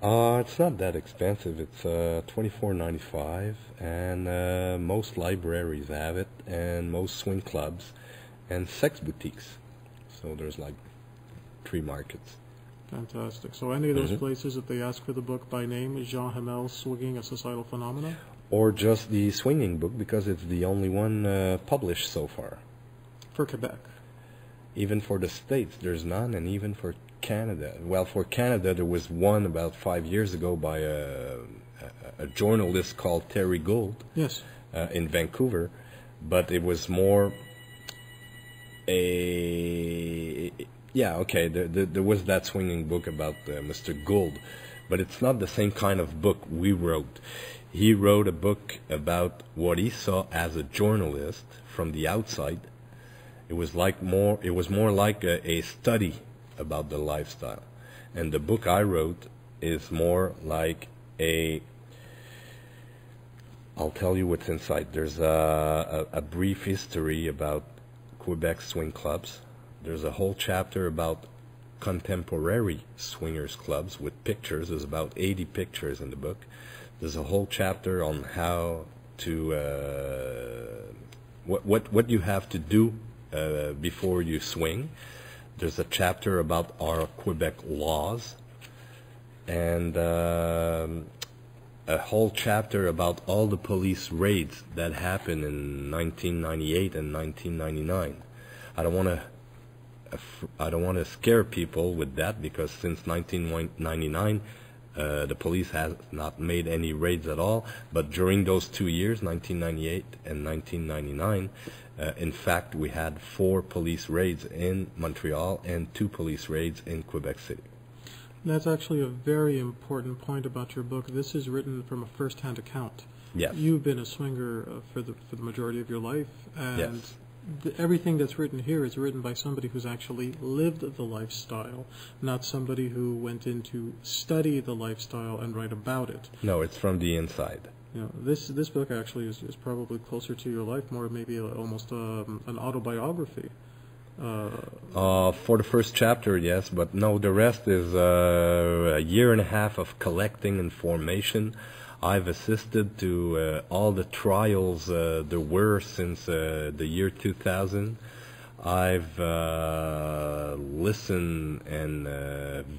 It's not that expensive. It's $24.95, and most libraries have it, and most swing clubs, and sex boutiques. So there's like 3 markets. Fantastic. So any of those places, if they ask for the book by name, is Jean Hamel Swinging, a Societal Phenomenon? Or just the swinging book, because it's the only one published so far. For Quebec? Even for the States, there's none, and even for Canada. Well, for Canada, there was one about 5 years ago by a journalist called Terry Gould. Yes. In Vancouver, but it was more a... Yeah, okay, there was that swinging book about Mr. Gould, but it's not the same kind of book we wrote. He wrote a book about what he saw as a journalist from the outside. It was more like a study about the lifestyle. And the book I wrote is more like I'll tell you what's inside. There's a brief history about Quebec swing clubs. There's a whole chapter about contemporary swingers clubs with pictures. There's about 80 pictures in the book. There's a whole chapter on how to what you have to do before you swing. There's a chapter about our Quebec laws, and a whole chapter about all the police raids that happened in 1998 and 1999. I don't want to scare people with that, because since 1999 the police has not made any raids at all, but during those 2 years, 1998 and 1999, in fact we had 4 police raids in Montreal and 2 police raids in Quebec City. That's actually a very important point about your book. This is written from a first-hand account. Yes. You've been a swinger for the majority of your life, and yes. Everything that's written here is written by somebody who's actually lived the lifestyle, not somebody who went in to study the lifestyle and write about it. No, it's from the inside. You know, this book actually is probably closer to your life, more maybe almost an autobiography. For the first chapter, yes, but no, the rest is a year and a half of collecting information. I've assisted to all the trials there were since the year 2000. I've listened and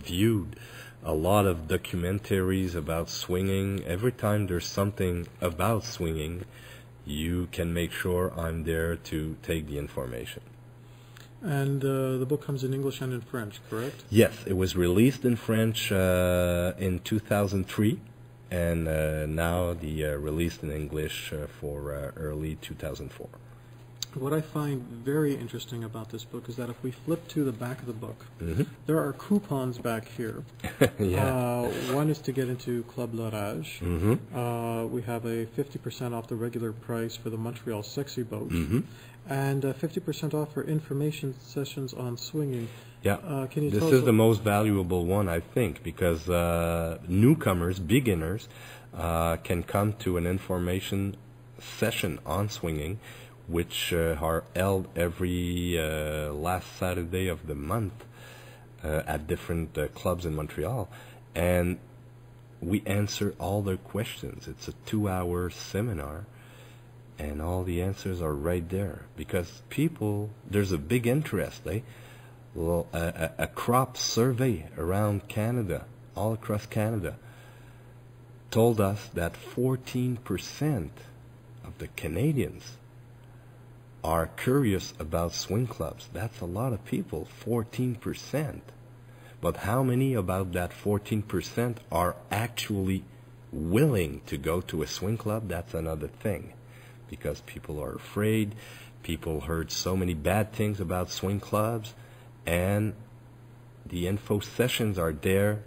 viewed a lot of documentaries about swinging. Every time there's something about swinging, you can make sure I'm there to take the information. And the book comes in English and in French, correct? Yes, it was released in French in 2003. And now the released in English for early 2004. What I find very interesting about this book is that if we flip to the back of the book, there are coupons back here. One is to get into Club L'Orage. We have a 50% off the regular price for the Montreal Sexy Boat, and 50% off for information sessions on swinging. Can you this tell is us the most valuable one, I think, because newcomers, beginners, can come to an information session on swinging, which are held every last Saturday of the month at different clubs in Montreal, and we answer all their questions. It's a 2-hour seminar, and all the answers are right there, because people, there's a big interest. Well, a crop survey around Canada, all across Canada, told us that 14% of the Canadians are curious about swing clubs. That's a lot of people, 14%. But how many about that 14% are actually willing to go to a swing club? That's another thing, because people are afraid. People heard so many bad things about swing clubs, and the info sessions are there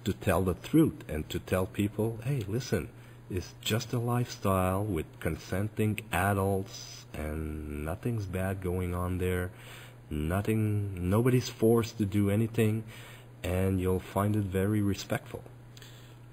to tell the truth and to tell people, hey, listen, it's just a lifestyle with consenting adults, and nothing's bad going on there. Nobody's forced to do anything, and you'll find it very respectful.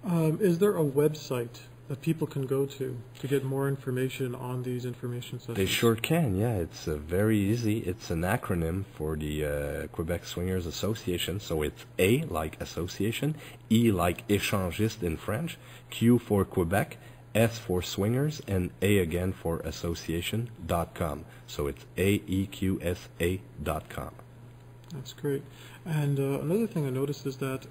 is there a website that people can go to get more information on these information sessions? They sure can, yeah. It's very easy. It's an acronym for the Quebec Swingers Association. So it's A like association, E like échangiste in French, Q for Quebec, S for swingers, and A again for association.com. So it's AEQSA.com. That's great. And another thing I noticed is that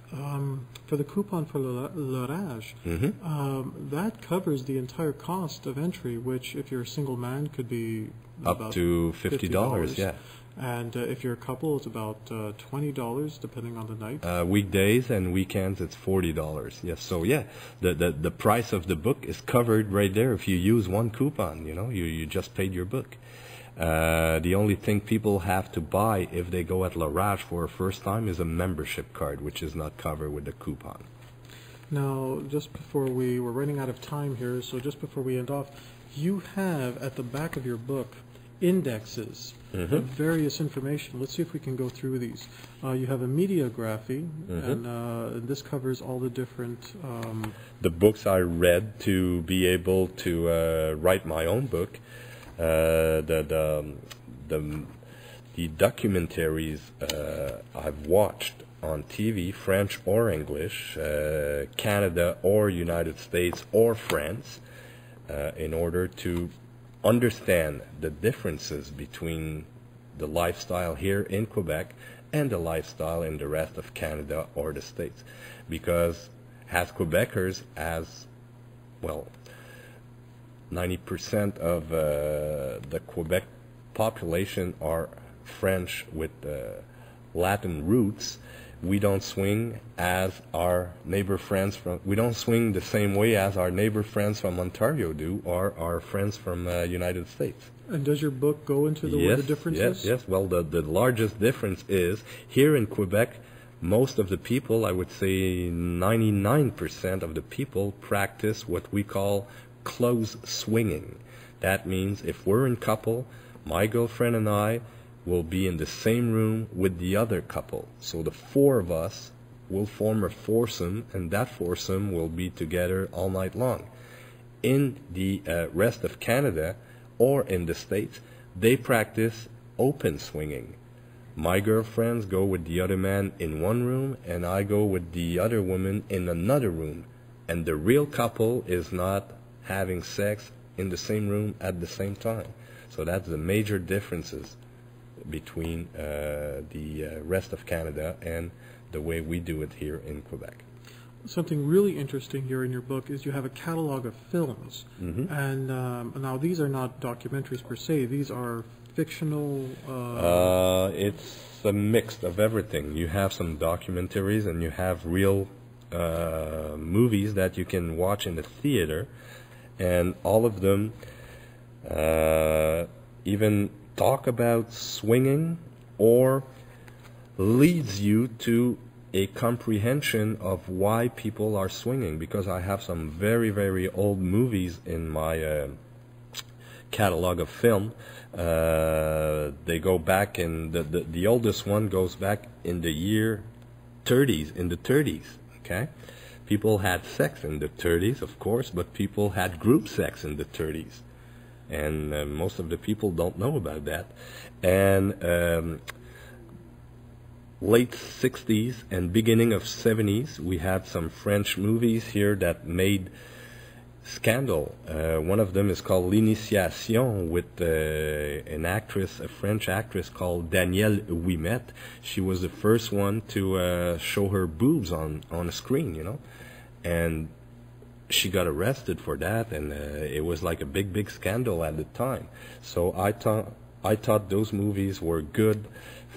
for the coupon for L'Orage, that covers the entire cost of entry, which if you're a single man could be up to $50, yeah. And if you're a couple, it's about $20, depending on the night. Weekdays and weekends, it's $40. Yes, so yeah, the price of the book is covered right there. If you use one coupon, you just paid your book. The only thing people have to buy if they go at L'Orage for a first time is a membership card, which is not covered with the coupon. Now, just before we're running out of time here, so just before we end off, you have at the back of your book indexes of various information. Let's see if we can go through these. You have a Biography, and this covers all the different... the books I read to be able to write my own book. The documentaries I've watched on TV, French or English, Canada or United States or France, in order to understand the differences between the lifestyle here in Quebec and the lifestyle in the rest of Canada or the States. Because as Quebecers, as well, 90% of the Quebec population are French with Latin roots. We don't swing as our neighbor friends from. We don't swing the same way as our neighbor friends from Ontario do, or our friends from United States. And does your book go into what the difference is? Yes. Well, the largest difference is here in Quebec. Most of the people, I would say 99% of the people, practice what we call close swinging. That means if we're in couple, my girlfriend and I will be in the same room with the other couple. So the four of us will form a foursome, and that foursome will be together all night long. In the rest of Canada or in the States, they practice open swinging. My girlfriends go with the other man in one room, and I go with the other woman in another room. And the real couple is not having sex in the same room at the same time. So that's the major differences between the rest of Canada and the way we do it here in Quebec. Something really interesting here in your book is you have a catalog of films. And now these are not documentaries per se, these are fictional... It's a mix of everything. You have some documentaries and you have real movies that you can watch in the theater, and all of them even talk about swinging, or leads you to a comprehension of why people are swinging, because I have some very, very old movies in my catalog of film. They go back in the oldest one goes back in the year 30s, in the 30s, okay? People had sex in the 30s, of course, but people had group sex in the 30s. And most of the people don't know about that. And late 60s and beginning of 70s, we had some French movies here that made scandal. One of them is called L'Initiation, with an actress, a French actress called Danielle Ouimet. She was the first one to show her boobs on a screen, you know. And she got arrested for that, and it was like a big scandal at the time. So I thought those movies were good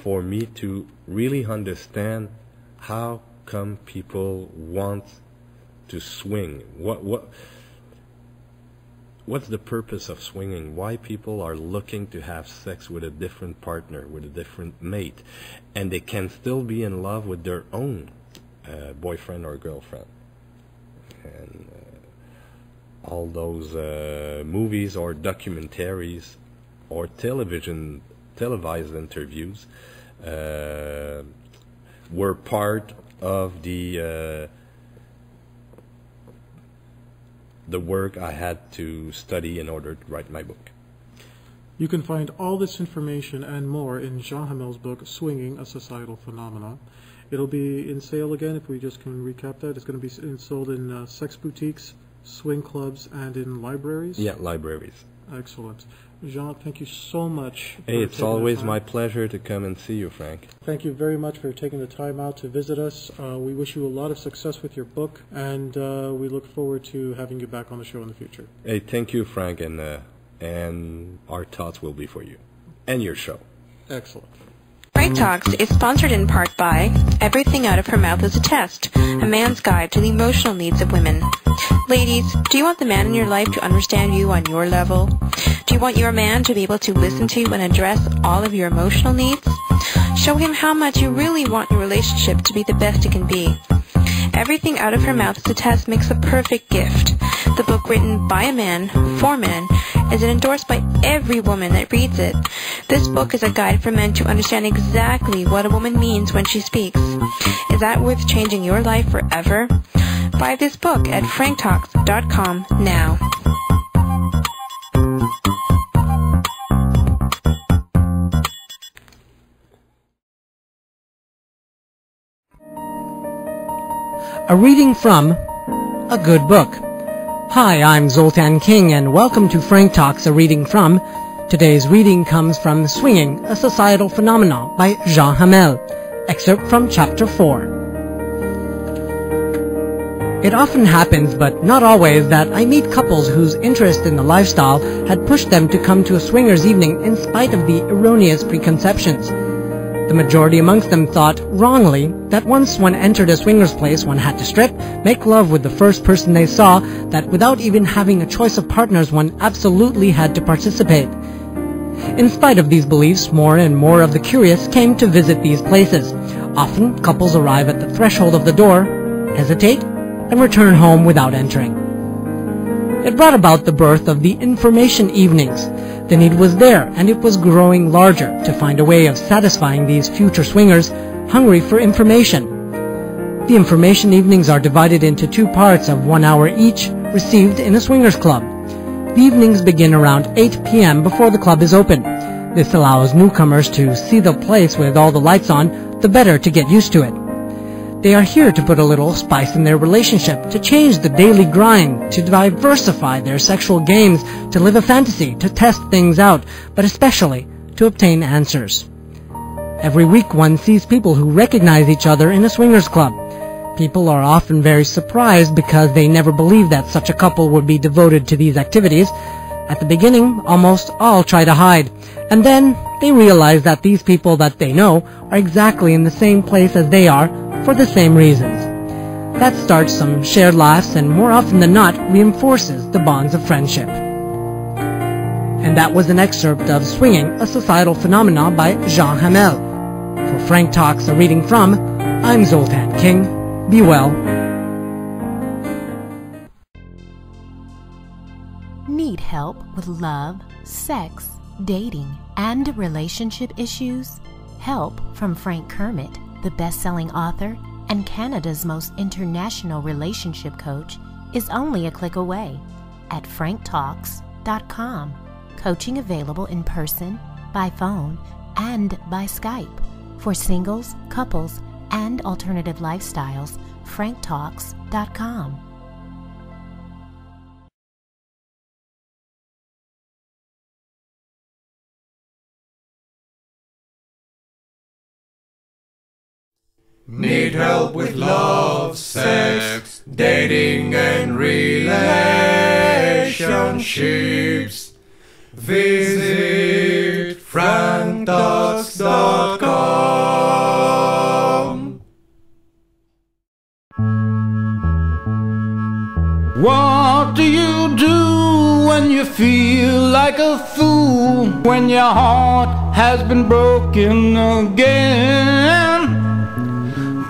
for me to really understand how come people want to swing. What's the purpose of swinging? Why people are looking to have sex with a different partner, with a different mate, and they can still be in love with their own boyfriend or girlfriend. And all those movies or documentaries or televised interviews were part of the work I had to study in order to write my book. You can find all this information and more in Jean Hamel's book, Swinging, a Societal Phenomenon. It'll be in sale again, if we just can recap that. It's going to be sold in sex boutiques, swing clubs, and in libraries? Yeah, libraries. Excellent. Jean, thank you so much. Hey, it's always my pleasure to come and see you, Frank. Thank you very much for taking the time out to visit us. We wish you a lot of success with your book, and we look forward to having you back on the show in the future. Hey, thank you, Frank, and our thoughts will be for you and your show. Excellent. Frank Talks is sponsored in part by Everything Out of Her Mouth is a Test, a man's guide to the emotional needs of women. Ladies, do you want the man in your life to understand you on your level? Do you want your man to be able to listen to and address all of your emotional needs? Show him how much you really want your relationship to be the best it can be. Everything Out of Her Mouth is a Test makes the perfect gift. The book, written by a man, for men, is endorsed by every woman that reads it. This book is a guide for men to understand exactly what a woman means when she speaks. Is that worth changing your life forever? Buy this book at franktalks.com now. A reading from a good book. Hi, I'm Zoltan King, and welcome to Frank Talks, a reading from. Today's reading comes from Swinging, a Societal Phenomenon by Jean Hamel. Excerpt from Chapter 4. It often happens, but not always, that I meet couples whose interest in the lifestyle had pushed them to come to a swingers' evening in spite of the erroneous preconceptions. The majority amongst them thought, wrongly, that once one entered a swingers' place, one had to strip, make love with the first person they saw, that without even having a choice of partners, one absolutely had to participate. In spite of these beliefs, more and more of the curious came to visit these places. Often, couples arrive at the threshold of the door, hesitate, and return home without entering. It brought about the birth of the information evenings. The need was there, and it was growing larger, to find a way of satisfying these future swingers hungry for information. The information evenings are divided into 2 parts of 1 hour each, received in a swingers club. The evenings begin around 8 p.m. before the club is open. This allows newcomers to see the place with all the lights on, the better to get used to it. They are here to put a little spice in their relationship, to change the daily grind, to diversify their sexual games, to live a fantasy, to test things out, but especially to obtain answers. Every week one sees people who recognize each other in a swingers club. People are often very surprised because they never believed that such a couple would be devoted to these activities. At the beginning, almost all try to hide, and then they realize that these people that they know are exactly in the same place as they are, for the same reasons. That starts some shared laughs and more often than not reinforces the bonds of friendship. And that was an excerpt of Swinging, a Societal Phenomenon by Jean Hamel. For Frank Talks, a reading from, I'm Zoltan King. Be well. Need help with love, sex, dating, and relationship issues? Help from Frank Kermit, the best-selling author and Canada's most international relationship coach, is only a click away at franktalks.com. Coaching available in person, by phone, and by Skype. For singles, couples, and alternative lifestyles, franktalks.com. Need help with love, sex, dating, and relationships? Visit franktalks.com. What do you do when you feel like a fool? When your heart has been broken again?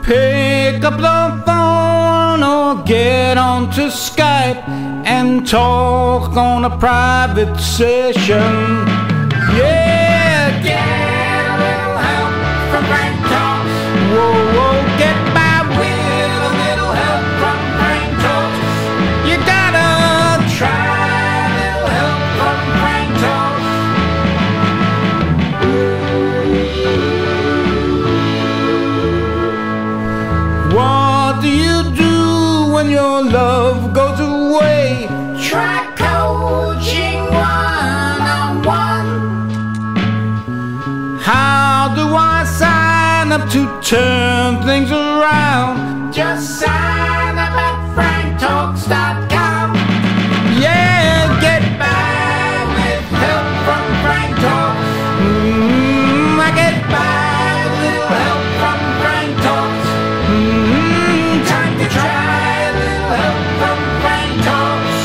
Pick up the phone or get onto Skype and talk on a private session. Yeah, get a little help from Frank Talks. Whoa, whoa, get by with a little help from Frank Talks. You gotta try a little help from Frank Talks. What do you do when your love goes away? Try coaching one-on-one. How do I sign up to turn things around? Just sign up at franktalks.com. Yeah, get by with help from Frank Talks. I get by with little help from Frank Talks. Time to try a little help from Frank Talks.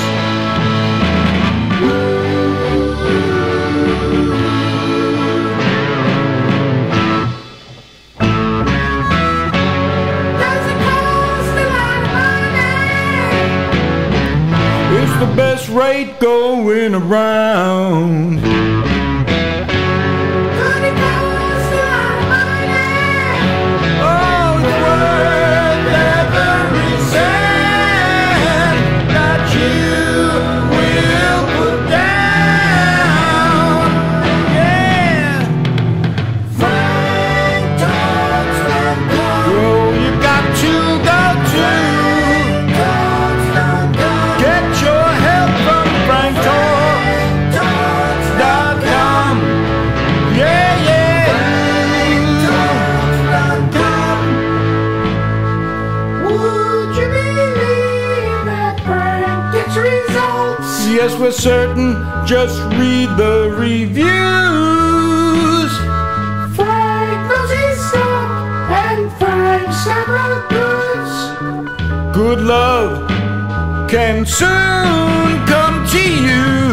Does it cost a lot of money? It's the best rate going around. Could it cost a lot of money? Oh, it's worth every cent that you will put down. Yeah. FrankTalks.com. Oh, you got to go to get your help from FrankTalks.com. Yeah, yeah. FrankTalks.com. Would you believe that Frank gets results? Yes, we're certain. Just read the reviews. Frank knows his stuff, and Frank's got the goods. Good love can soon come to you.